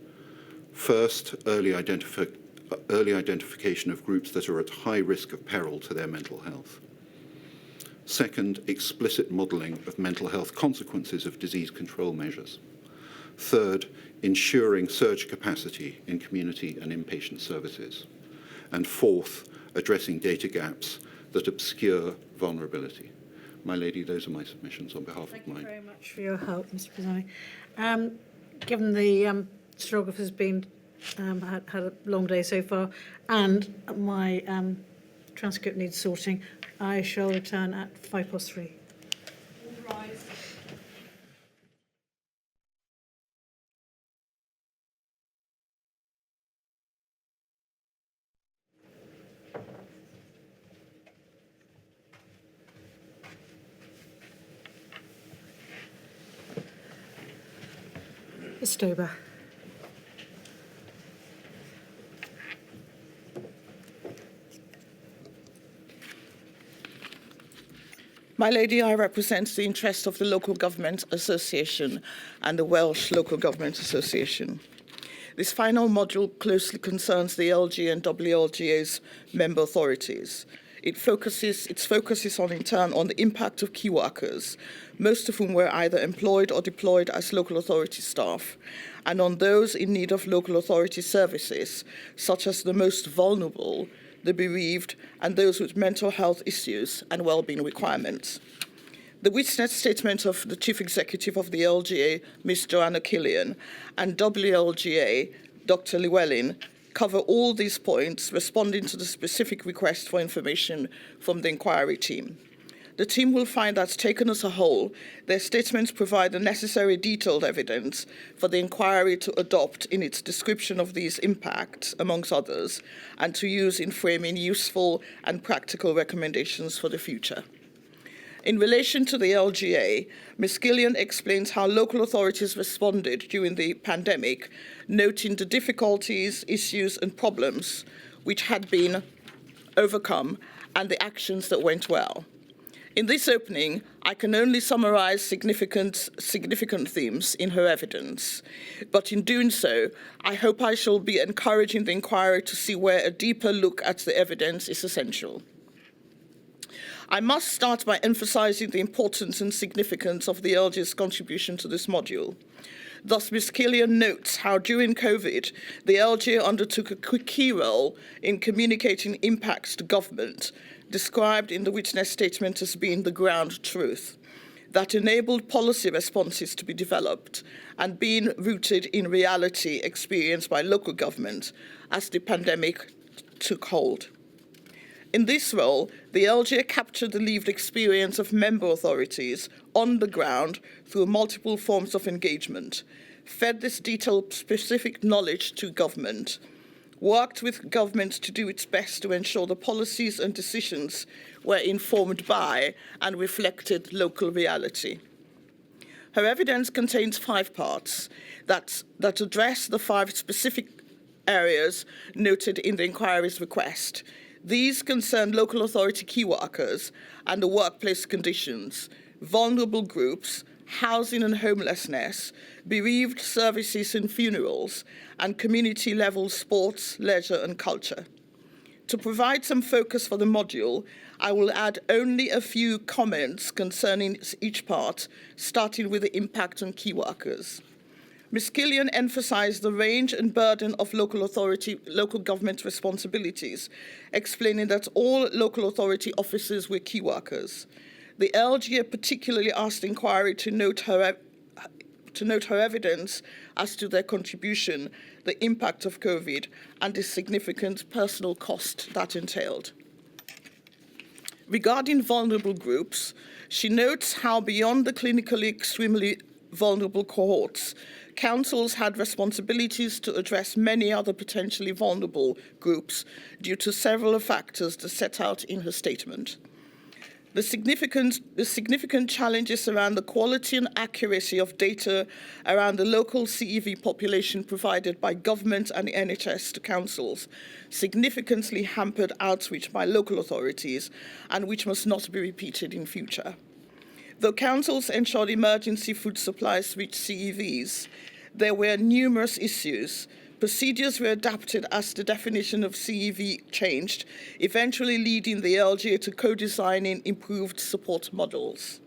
first, early identification of groups that are at high risk of peril to their mental health. Second, explicit modelling of mental health consequences of disease control measures. Third, ensuring surge capacity in community and inpatient services. And fourth, addressing data gaps that obscure vulnerability. My lady, those are my submissions on behalf of mine. Thank you very much for your help, Mr. Pisani. Given the stenographer's been had a long day so far, and my transcript needs sorting, I shall return at 3:05. All rise. Ms. Stober. My lady, I represent the interests of the Local Government Association and the Welsh Local Government Association. This final module closely concerns the LG and WLGA's member authorities. Its focus is on, in turn, on the impact of key workers, most of whom were either employed or deployed as local authority staff, and on those in need of local authority services, such as the most vulnerable, the bereaved, and those with mental health issues and well-being requirements. The witness statement of the Chief Executive of the LGA, Ms. Joanna Killian, and WLGA, Dr. Llewellyn, cover all these points, responding to the specific request for information from the inquiry team. The team will find that, taken as a whole, their statements provide the necessary detailed evidence for the inquiry to adopt in its description of these impacts, amongst others, and to use in framing useful and practical recommendations for the future. In relation to the LGA, Ms. Gillian explains how local authorities responded during the pandemic, noting the difficulties, issues, and problems which had been overcome and the actions that went well. In this opening, I can only summarize significant themes in her evidence, but in doing so, I hope I shall be encouraging the inquiry to see where a deeper look at the evidence is essential. I must start by emphasizing the importance and significance of the LG's contribution to this module. Thus, Ms. Killian notes how during COVID, the LG undertook a key role in communicating impacts to government, described in the witness statement as being the ground truth, that enabled policy responses to be developed and being rooted in reality experienced by local government as the pandemic took hold. In this role, the LGA captured the lived experience of member authorities on the ground through multiple forms of engagement, fed this detailed specific knowledge to government, worked with government to do its best to ensure the policies and decisions were informed by and reflected local reality. Her evidence contains 5 parts that address the 5 specific areas noted in the inquiry's request. These concern local authority key workers and the workplace conditions, vulnerable groups, housing and homelessness, bereaved services and funerals, and community-level sports, leisure and culture. To provide some focus for the module, I will add only a few comments concerning each part, starting with the impact on key workers. Ms. Killian emphasised the range and burden of local government responsibilities, explaining that all local authority officers were key workers. The LGA particularly asked inquiry to note her evidence as to their contribution, the impact of COVID, and the significant personal cost that entailed. Regarding vulnerable groups, she notes how beyond the clinically extremely vulnerable cohorts, councils had responsibilities to address many other potentially vulnerable groups due to several factors that set out in her statement. The significant challenges around the quality and accuracy of data around the local CEV population provided by government and the NHS to councils significantly hampered outreach by local authorities, and which must not be repeated in future. Though councils ensured emergency food supplies reached CEVs, there were numerous issues. Procedures were adapted as the definition of CEV changed, eventually leading the LGA to co-designing improved support models.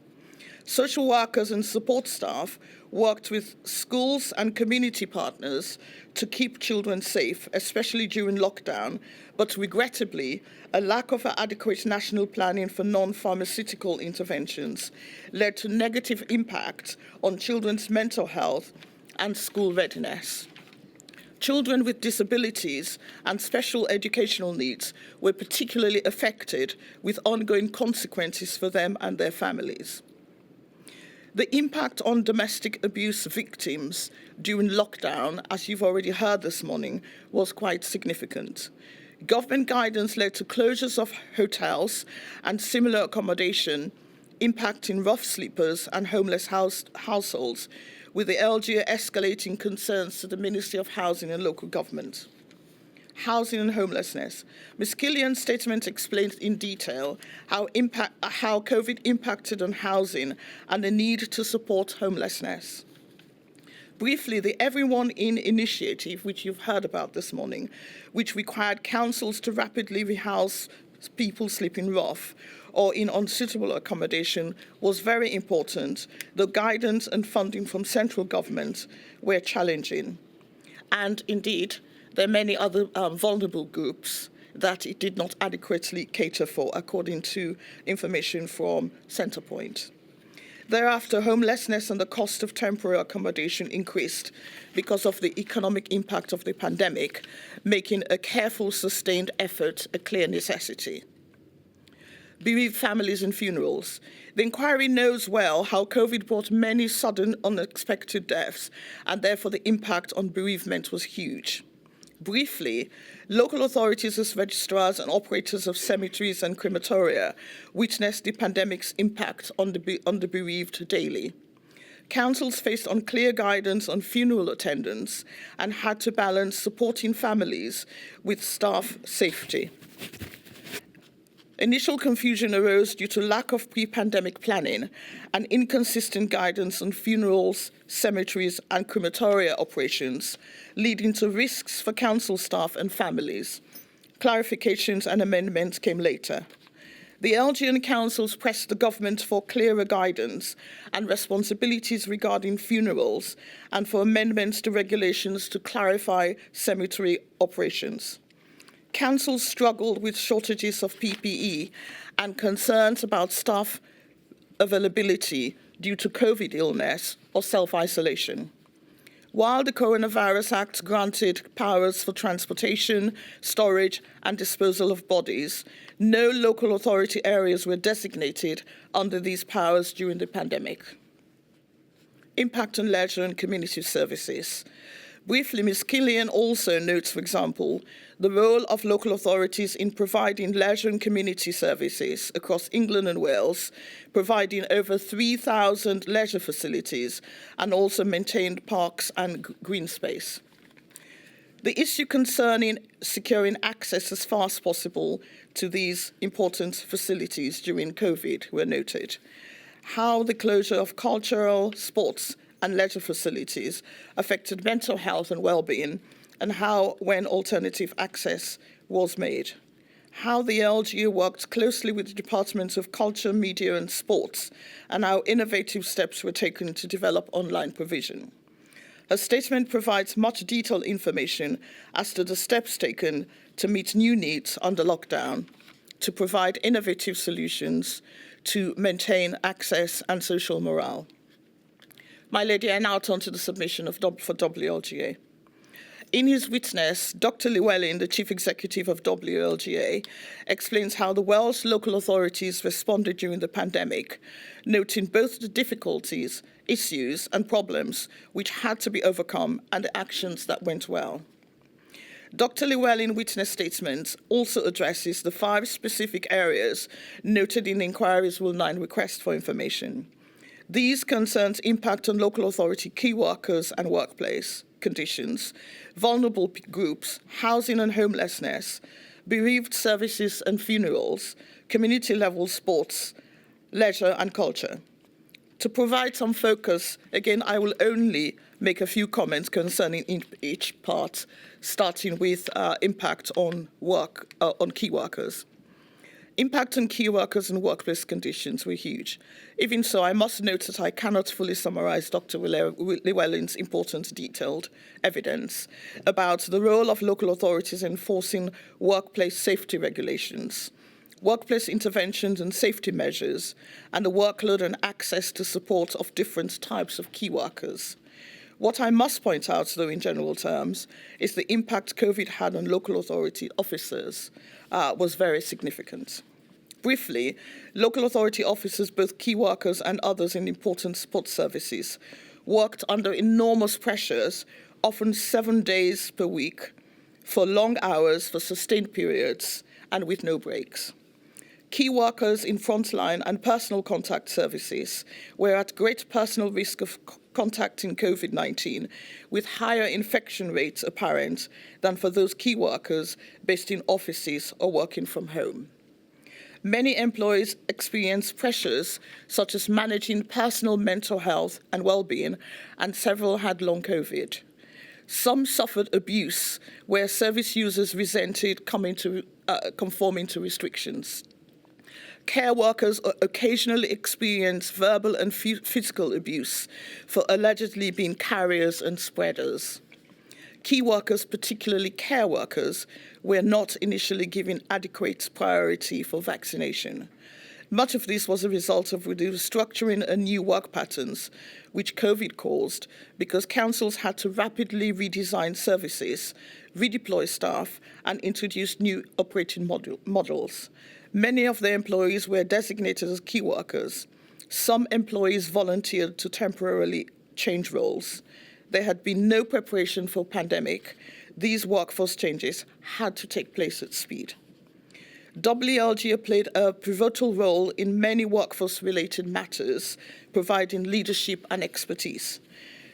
Social workers and support staff worked with schools and community partners to keep children safe, especially during lockdown, but regrettably, a lack of adequate national planning for non-pharmaceutical interventions led to negative impact on children's mental health and school readiness. Children with disabilities and special educational needs were particularly affected, with ongoing consequences for them and their families. The impact on domestic abuse victims during lockdown, as you've already heard this morning, was quite significant. Government guidance led to closures of hotels and similar accommodation, impacting rough sleepers and homeless households, with the LGA escalating concerns to the Ministry of Housing and Local Government. Housing and homelessness. Ms. Killian's statement explains in detail how COVID impacted on housing and the need to support homelessness. Briefly, the Everyone In initiative, which you've heard about this morning, which required councils to rapidly rehouse people sleeping rough or in unsuitable accommodation, was very important. The guidance and funding from central government were challenging. And indeed, there are many other vulnerable groups that it did not adequately cater for, according to information from Centrepoint. Thereafter, homelessness and the cost of temporary accommodation increased because of the economic impact of the pandemic, making a careful, sustained effort a clear necessity. Bereaved families and funerals. The inquiry knows well how COVID brought many sudden, unexpected deaths, and therefore the impact on bereavement was huge. Briefly, local authorities as registrars and operators of cemeteries and crematoria witnessed the pandemic's impact on the bereaved daily. Councils faced unclear guidance on funeral attendance and had to balance supporting families with staff safety. Initial confusion arose due to lack of pre-pandemic planning and inconsistent guidance on funerals, cemeteries, and crematoria operations, leading to risks for council staff and families. Clarifications and amendments came later. The LGN councils pressed the government for clearer guidance and responsibilities regarding funerals and for amendments to regulations to clarify cemetery operations. Councils struggled with shortages of PPE and concerns about staff availability due to COVID illness or self-isolation. While the Coronavirus Act granted powers for transportation, storage, and disposal of bodies, no local authority areas were designated under these powers during the pandemic. Impact on leisure and community services. Briefly, Ms. Killian also notes, for example, the role of local authorities in providing leisure and community services across England and Wales, providing over 3,000 leisure facilities and also maintained parks and green space. The issue concerning securing access as far as possible to these important facilities during COVID were noted. how the closure of cultural, sports, and leisure facilities affected mental health and well-being, and how when alternative access was made. How the LGA worked closely with the Departments of Culture, Media and Sports, and how innovative steps were taken to develop online provision. Her statement provides much detailed information as to the steps taken to meet new needs under lockdown, to provide innovative solutions to maintain access and social morale. My lady, I now turn to the submission for WLGA. In his witness, Dr. Llewellyn, the Chief Executive of WLGA, explains how the Welsh local authorities responded during the pandemic, noting both the difficulties, issues and problems which had to be overcome and the actions that went well. Dr. Llewellyn's witness statement also addresses the 5 specific areas noted in the Inquiry's Rule 9 request for information. These concerns impact on local authority key workers and workplace conditions, vulnerable groups, housing and homelessness, bereaved services and funerals, community-level sports, leisure and culture. To provide some focus, again, I will only make a few comments concerning each part, starting with impact on on key workers. Impact on key workers and workplace conditions were huge. Even so, I must note that I cannot fully summarize Dr. Llewellyn's important detailed evidence about the role of local authorities enforcing workplace safety regulations, workplace interventions and safety measures, and the workload and access to support of different types of key workers. What I must point out, though, in general terms, is the impact COVID had on local authority officers was very significant. Briefly, local authority officers, both key workers and others in important support services, worked under enormous pressures, often 7 days per week, for long hours, for sustained periods, and with no breaks. Key workers in frontline and personal contact services were at great personal risk of contacting COVID-19, with higher infection rates apparent than for those key workers based in offices or working from home. Many employees experienced pressures such as managing personal mental health and well-being, and several had long COVID. Some suffered abuse where service users resented conforming to restrictions. Care workers occasionally experience verbal and physical abuse for allegedly being carriers and spreaders. Key workers, particularly care workers, were not initially given adequate priority for vaccination. Much of this was a result of restructuring and new work patterns, which COVID caused, because councils had to rapidly redesign services, redeploy staff, and introduce new operating models. Many of their employees were designated as key workers. Some employees volunteered to temporarily change roles. There had been no preparation for pandemic. These workforce changes had to take place at speed. WLGA played a pivotal role in many workforce-related matters, providing leadership and expertise.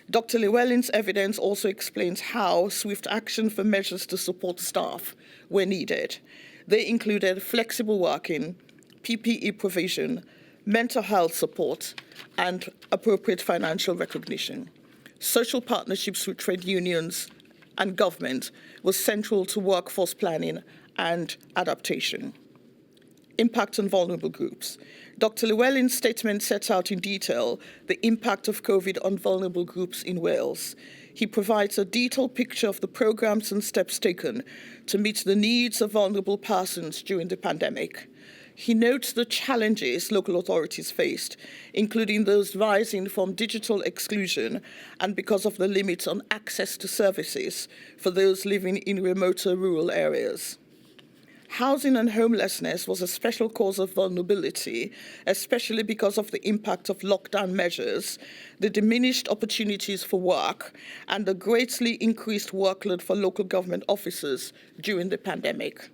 Dr. Llewellyn's evidence also explains how swift action for measures to support staff were needed. They included flexible working, PPE provision, mental health support, and appropriate financial recognition. Social partnerships with trade unions and government was central to workforce planning and adaptation. Impact on vulnerable groups. Dr. Llewellyn's statement sets out in detail the impact of COVID on vulnerable groups in Wales. He provides a detailed picture of the programs and steps taken to meet the needs of vulnerable persons during the pandemic. He notes the challenges local authorities faced, including those rising from digital exclusion and because of the limits on access to services for those living in remoter rural areas. Housing and homelessness was a special cause of vulnerability, especially because of the impact of lockdown measures, the diminished opportunities for work, and the greatly increased workload for local government officers during the pandemic.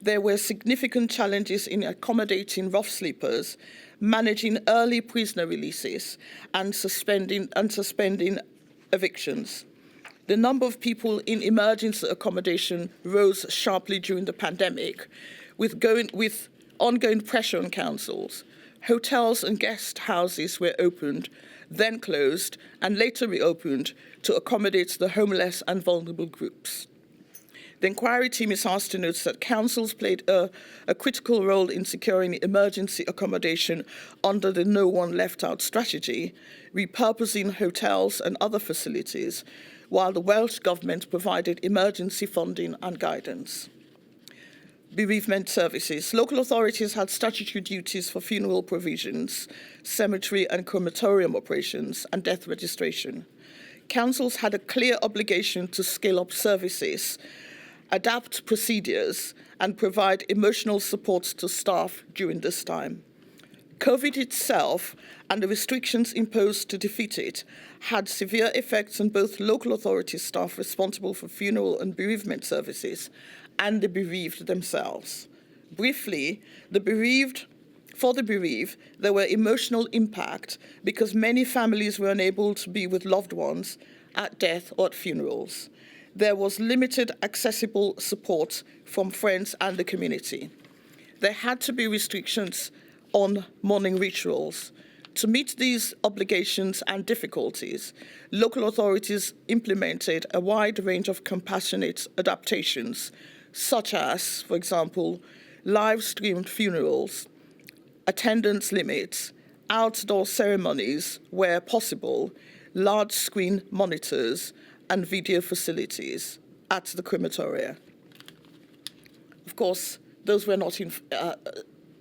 There were significant challenges in accommodating rough sleepers, managing early prisoner releases, and suspending evictions. The number of people in emergency accommodation rose sharply during the pandemic, with ongoing pressure on councils. Hotels and guest houses were opened, then closed, and later reopened to accommodate the homeless and vulnerable groups. The inquiry team is asked to note that councils played a critical role in securing emergency accommodation under the No One Left Out strategy, repurposing hotels and other facilities, while the Welsh Government provided emergency funding and guidance. Bereavement services. Local authorities had statutory duties for funeral provisions, cemetery and crematorium operations, and death registration. Councils had a clear obligation to scale up services, adapt procedures, and provide emotional support to staff during this time. COVID itself and the restrictions imposed to defeat it had severe effects on both local authority staff responsible for funeral and bereavement services and the bereaved themselves. Briefly, for the bereaved, there were emotional impact because many families were unable to be with loved ones at death or at funerals. There was limited accessible support from friends and the community. There had to be restrictions on mourning rituals. To meet these obligations and difficulties, local authorities implemented a wide range of compassionate adaptations, such as, for example, live-streamed funerals, attendance limits, outdoor ceremonies where possible, large-screen monitors, and video facilities at the crematoria. Of course, those were not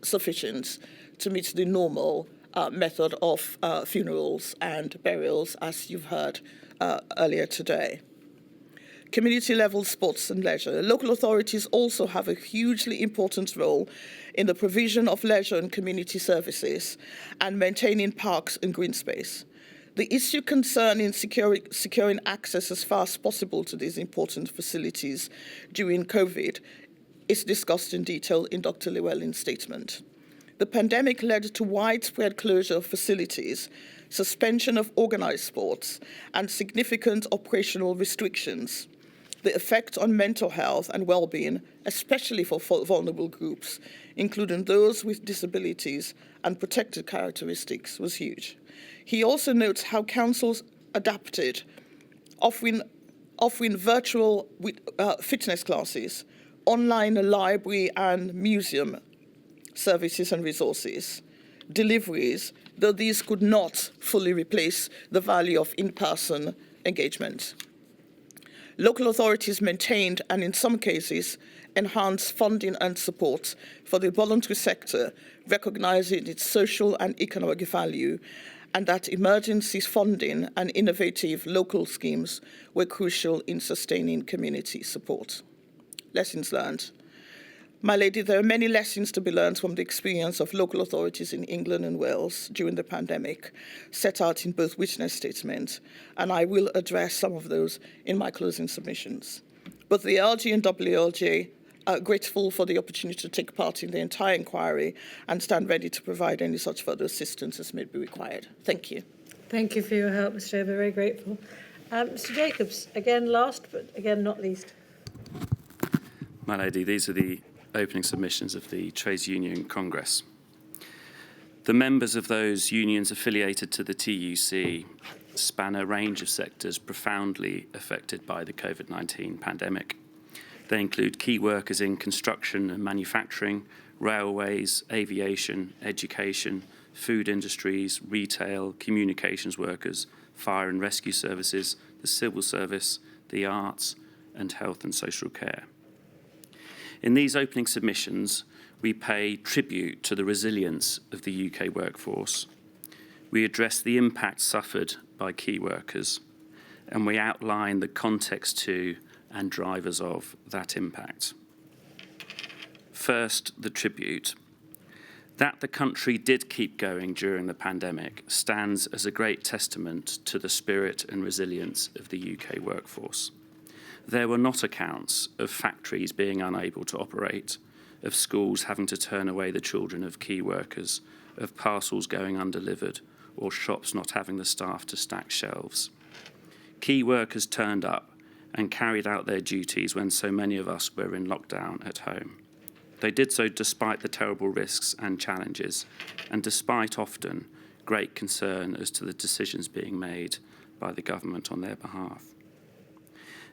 sufficient to meet the normal method of funerals and burials, as you've heard earlier today. Community-level sports and leisure. Local authorities also have a hugely important role in the provision of leisure and community services and maintaining parks and green space. The issue concerning securing access as far as possible to these important facilities during COVID is discussed in detail in Dr. Llewellyn's statement. The pandemic led to widespread closure of facilities, suspension of organised sports, and significant operational restrictions. The effect on mental health and well-being, especially for vulnerable groups, including those with disabilities and protected characteristics, was huge. He also notes how councils adapted, offering virtual fitness classes, online library and museum services and resources, deliveries, though these could not fully replace the value of in-person engagement. Local authorities maintained and in some cases enhanced funding and support for the voluntary sector, recognizing its social and economic value, and that emergency funding and innovative local schemes were crucial in sustaining community support. Lessons learned. My lady, there are many lessons to be learned from the experience of local authorities in England and Wales during the pandemic, set out in both witness statements, and I will address some of those in my closing submissions. Both the LG and WLJ are grateful for the opportunity to take part in the entire inquiry and stand ready to provide any such further assistance as may be required. Thank you. Thank you for your help, Mr. Ober. Very grateful. Mr. Jacobs, again last, but again not least. My lady, these are the opening submissions of the Trades Union Congress. The members of those unions affiliated to the TUC span a range of sectors profoundly affected by the COVID-19 pandemic. They include key workers in construction and manufacturing, railways, aviation, education, food industries, retail, communications workers, fire and rescue services, the civil service, the arts, and health and social care. In these opening submissions, we pay tribute to the resilience of the UK workforce. We address the impact suffered by key workers, and we outline the context to and drivers of that impact. First, the tribute. That the country did keep going during the pandemic stands as a great testament to the spirit and resilience of the UK workforce. There were not accounts of factories being unable to operate, of schools having to turn away the children of key workers, of parcels going undelivered, or shops not having the staff to stack shelves. Key workers turned up and carried out their duties when so many of us were in lockdown at home. They did so despite the terrible risks and challenges, and despite often great concern as to the decisions being made by the government on their behalf.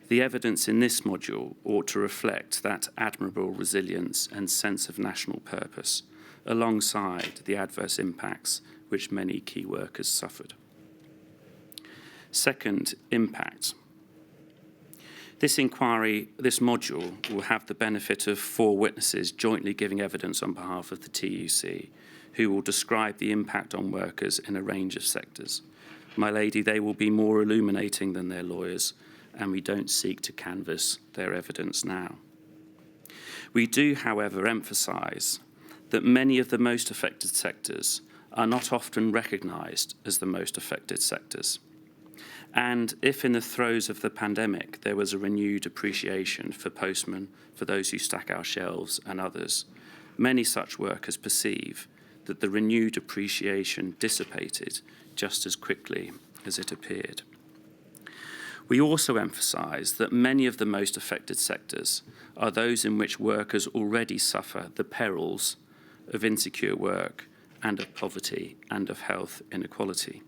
The evidence in this module ought to reflect that admirable resilience and sense of national purpose, alongside the adverse impacts which many key workers suffered. Second, impact. This module will have the benefit of 4 witnesses jointly giving evidence on behalf of the TUC, who will describe the impact on workers in a range of sectors. My lady, they will be more illuminating than their lawyers, and we don't seek to canvass their evidence now. We do, however, emphasise that many of the most affected sectors are not often recognised as the most affected sectors. And if in the throes of the pandemic there was a renewed appreciation for postmen, for those who stack our shelves and others, many such workers perceive that the renewed appreciation dissipated just as quickly as it appeared. We also emphasise that many of the most affected sectors are those in which workers already suffer the perils of insecure work and of poverty and of health inequality.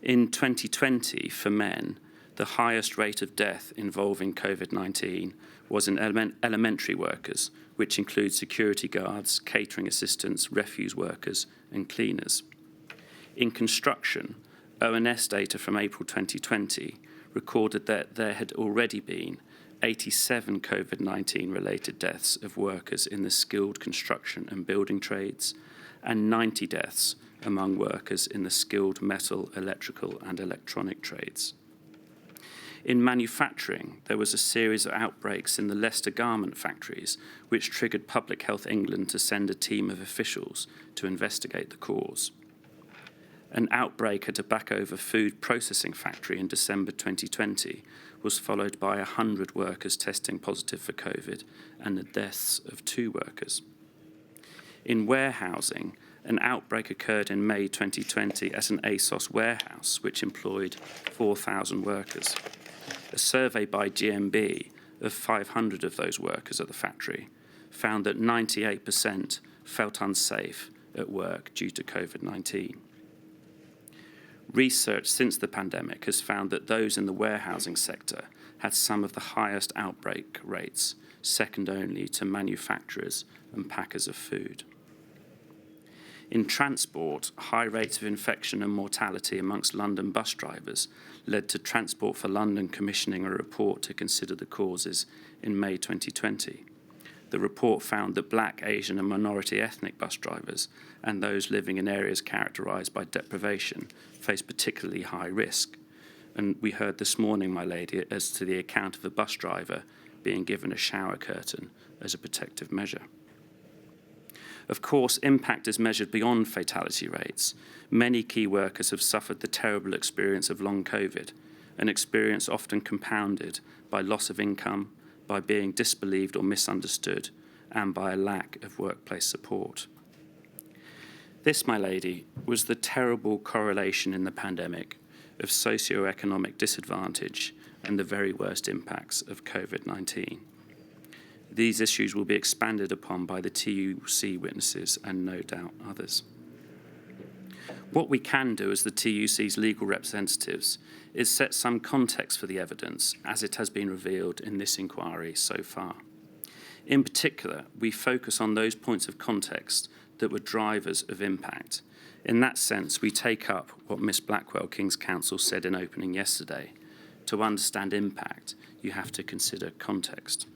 In 2020, for men, the highest rate of death involving COVID-19 was in elementary workers, which include security guards, catering assistants, refuse workers, and cleaners. In construction, ONS data from April 2020 recorded that there had already been 87 COVID-19 related deaths of workers in the skilled construction and building trades, and 90 deaths among workers in the skilled metal, electrical, and electronic trades. In manufacturing, there was a series of outbreaks in the Leicester garment factories, which triggered Public Health England to send a team of officials to investigate the cause. An outbreak at a Backover food processing factory in December 2020 was followed by 100 workers testing positive for COVID and the deaths of 2 workers. In warehousing, an outbreak occurred in May 2020 at an ASOS warehouse, which employed 4,000 workers. A survey by GMB of 500 of those workers at the factory found that 98% felt unsafe at work due to COVID-19. Research since the pandemic has found that those in the warehousing sector had some of the highest outbreak rates, second only to manufacturers and packers of food. In transport, high rates of infection and mortality amongst London bus drivers led to Transport for London commissioning a report to consider the causes in May 2020. The report found that Black, Asian and minority ethnic bus drivers and those living in areas characterised by deprivation face particularly high risk. And we heard this morning, my lady, as to the account of a bus driver being given a shower curtain as a protective measure. Of course, impact is measured beyond fatality rates. Many key workers have suffered the terrible experience of long COVID, an experience often compounded by loss of income, by being disbelieved or misunderstood, and by a lack of workplace support. This, my lady, was the terrible correlation in the pandemic of socio-economic disadvantage and the very worst impacts of COVID-19. These issues will be expanded upon by the TUC witnesses and no doubt others. What we can do as the TUC's legal representatives is set some context for the evidence as it has been revealed in this inquiry so far. In particular, we focus on those points of context that were drivers of impact. In that sense, we take up what Miss Blackwell, King's Counsel, said in opening yesterday. To understand impact, you have to consider context.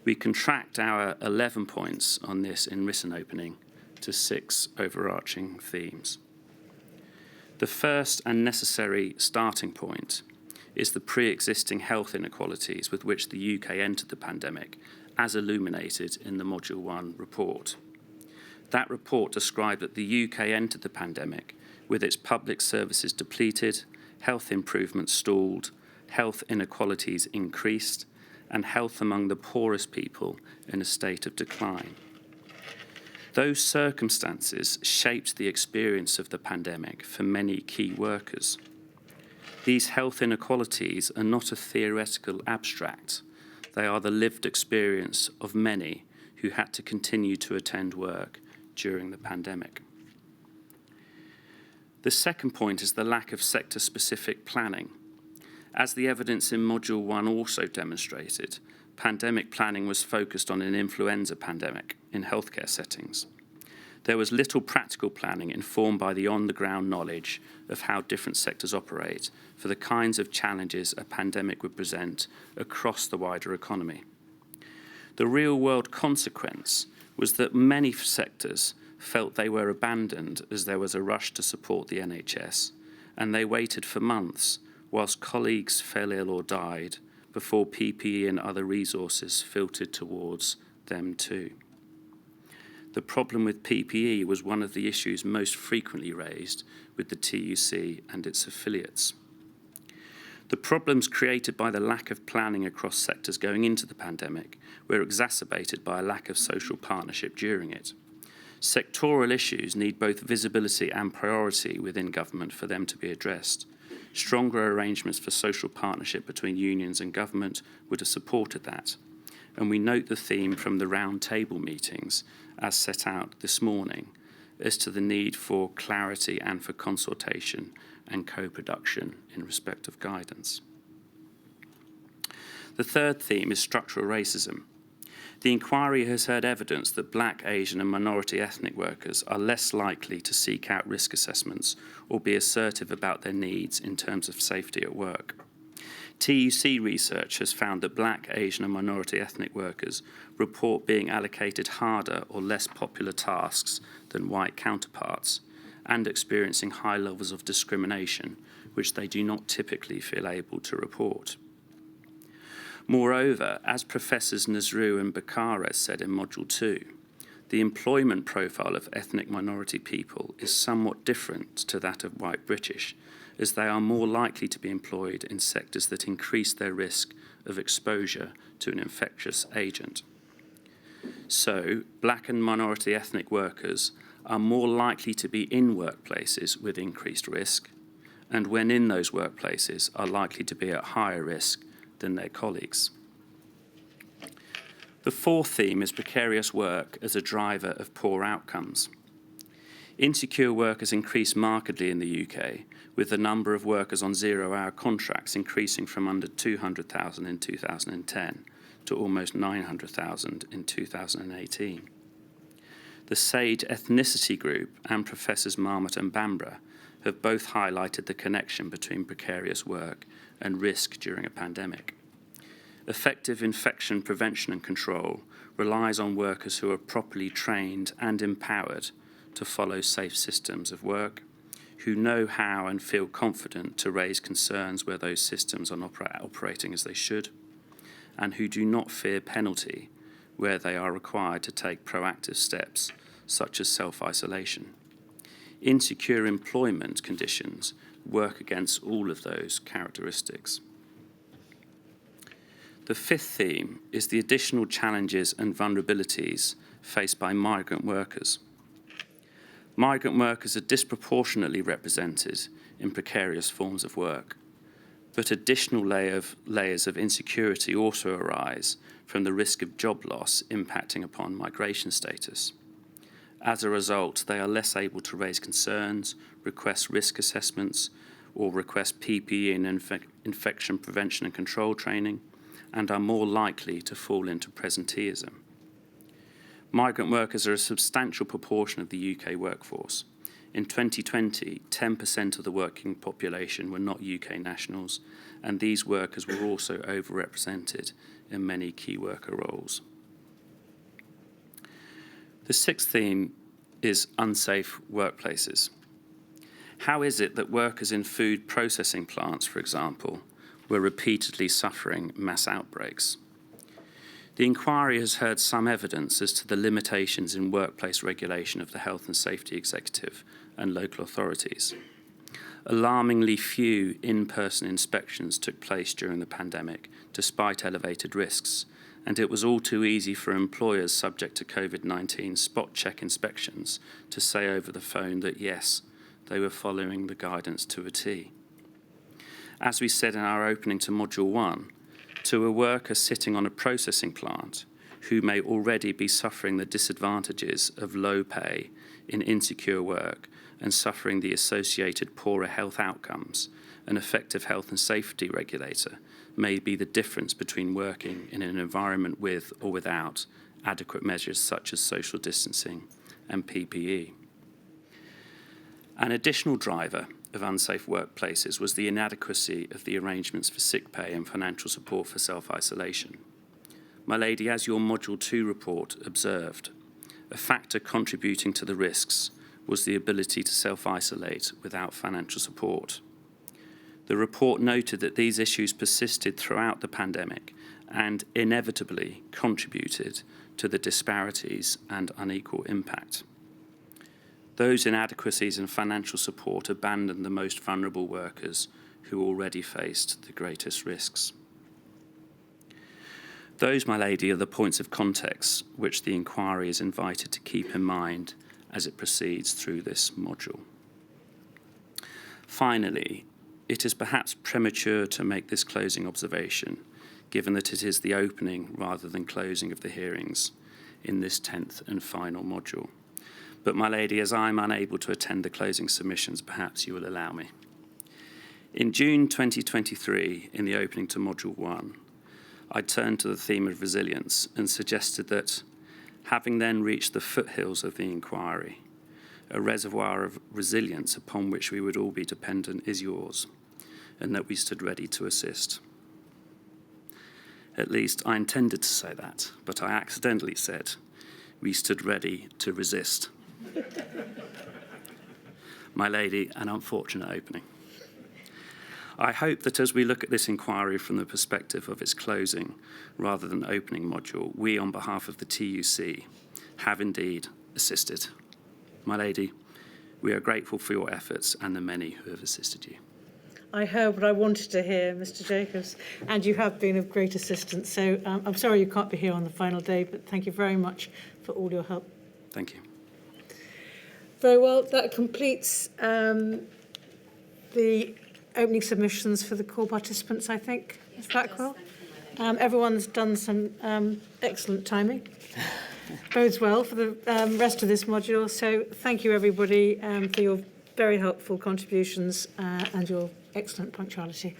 We contract our 11 points on this in written opening to 6 overarching themes. The first and necessary starting point is the pre-existing health inequalities with which the UK entered the pandemic, as illuminated in the Module 1 report. That report described that the UK entered the pandemic with its public services depleted, health improvements stalled, health inequalities increased, and health among the poorest people in a state of decline. Those circumstances shaped the experience of the pandemic for many key workers. These health inequalities are not a theoretical abstract. They are the lived experience of many who had to continue to attend work during the pandemic. The second point is the lack of sector-specific planning. As the evidence in Module 1 also demonstrated, pandemic planning was focused on an influenza pandemic in healthcare settings. There was little practical planning informed by the on-the-ground knowledge of how different sectors operate for the kinds of challenges a pandemic would present across the wider economy. The real-world consequence was that many sectors felt they were abandoned as there was a rush to support the NHS, and they waited for months whilst colleagues fell ill or died before PPE and other resources filtered towards them too. The problem with PPE was one of the issues most frequently raised with the TUC and its affiliates. The problems created by the lack of planning across sectors going into the pandemic were exacerbated by a lack of social partnership during it. Sectoral issues need both visibility and priority within government for them to be addressed. Stronger arrangements for social partnership between unions and government would have supported that. And we note the theme from the round table meetings as set out this morning as to the need for clarity and for consultation and co-production in respect of guidance. The third theme is structural racism. The inquiry has heard evidence that Black, Asian and minority ethnic workers are less likely to seek out risk assessments or be assertive about their needs in terms of safety at work. TUC research has found that Black, Asian and minority ethnic workers report being allocated harder or less popular tasks than white counterparts and experiencing high levels of discrimination, which they do not typically feel able to report. Moreover, as Professors Nazrou and Bakares said in Module 2, the employment profile of ethnic minority people is somewhat different to that of white British, as they are more likely to be employed in sectors that increase their risk of exposure to an infectious agent. So, Black and minority ethnic workers are more likely to be in workplaces with increased risk, and when in those workplaces are likely to be at higher risk than their colleagues. The fourth theme is precarious work as a driver of poor outcomes. Insecure work has increased markedly in the UK, with the number of workers on zero-hour contracts increasing from under 200,000 in 2010 to almost 900,000 in 2018. The SAGE ethnicity group and Professors Marmot and Bambra have both highlighted the connection between precarious work and risk during a pandemic. Effective infection prevention and control relies on workers who are properly trained and empowered to follow safe systems of work, who know how and feel confident to raise concerns where those systems are not operating as they should, and who do not fear penalty where they are required to take proactive steps such as self-isolation. Insecure employment conditions work against all of those characteristics. The fifth theme is the additional challenges and vulnerabilities faced by migrant workers. Migrant workers are disproportionately represented in precarious forms of work, but additional layers of insecurity also arise from the risk of job loss impacting upon migration status. As a result, they are less able to raise concerns, request risk assessments, or request PPE and infection prevention and control training, and are more likely to fall into presenteeism. Migrant workers are a substantial proportion of the UK workforce. In 2020, 10% of the working population were not UK nationals, and these workers were also overrepresented in many key worker roles. The sixth theme is unsafe workplaces. How is it that workers in food processing plants, for example, were repeatedly suffering mass outbreaks? The inquiry has heard some evidence as to the limitations in workplace regulation of the Health and Safety Executive and local authorities. Alarmingly few in-person inspections took place during the pandemic, despite elevated risks, and it was all too easy for employers subject to COVID-19 spot check inspections to say over the phone that yes, they were following the guidance to a T. As we said in our opening to Module 1, to a worker sitting on a processing plant who may already be suffering the disadvantages of low pay in insecure work and suffering the associated poorer health outcomes, an effective health and safety regulator may be the difference between working in an environment with or without adequate measures such as social distancing and PPE. An additional driver of unsafe workplaces was the inadequacy of the arrangements for sick pay and financial support for self-isolation. My lady, as your Module 2 report observed, a factor contributing to the risks was the ability to self-isolate without financial support. The report noted that these issues persisted throughout the pandemic and inevitably contributed to the disparities and unequal impact. Those inadequacies in financial support abandoned the most vulnerable workers who already faced the greatest risks. Those, my lady, are the points of context which the inquiry is invited to keep in mind as it proceeds through this module. Finally, it is perhaps premature to make this closing observation, given that it is the opening rather than closing of the hearings in this 10th and final module. But, my lady, as I'm unable to attend the closing submissions, perhaps you will allow me. In June 2023, in the opening to Module 1, I turned to the theme of resilience and suggested that, having then reached the foothills of the inquiry, a reservoir of resilience upon which we would all be dependent is yours, and that we stood ready to assist. At least I intended to say that, but I accidentally said we stood ready to resist. My lady, an unfortunate opening. I hope that as we look at this inquiry from the perspective of its closing rather than opening module, we, on behalf of the TUC, have indeed assisted. My lady, we are grateful for your efforts and the many who have assisted you. I heard what I wanted to hear, Mr. Jacobs, and you have been of great assistance. So I'm sorry you can't be here on the final day, but thank you very much for all your help. Thank you. Very well, that completes the opening submissions for the call participants, I think. Is that cool? Everyone's done some excellent timing. Bodes well for the rest of this module. So thank you, everybody, for your very helpful contributions and your excellent punctuality.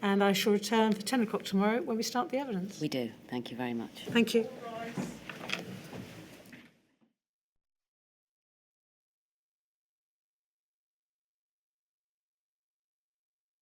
And I shall return for 10 o'clock tomorrow when we start the evidence. We do. Thank you very much. Thank you.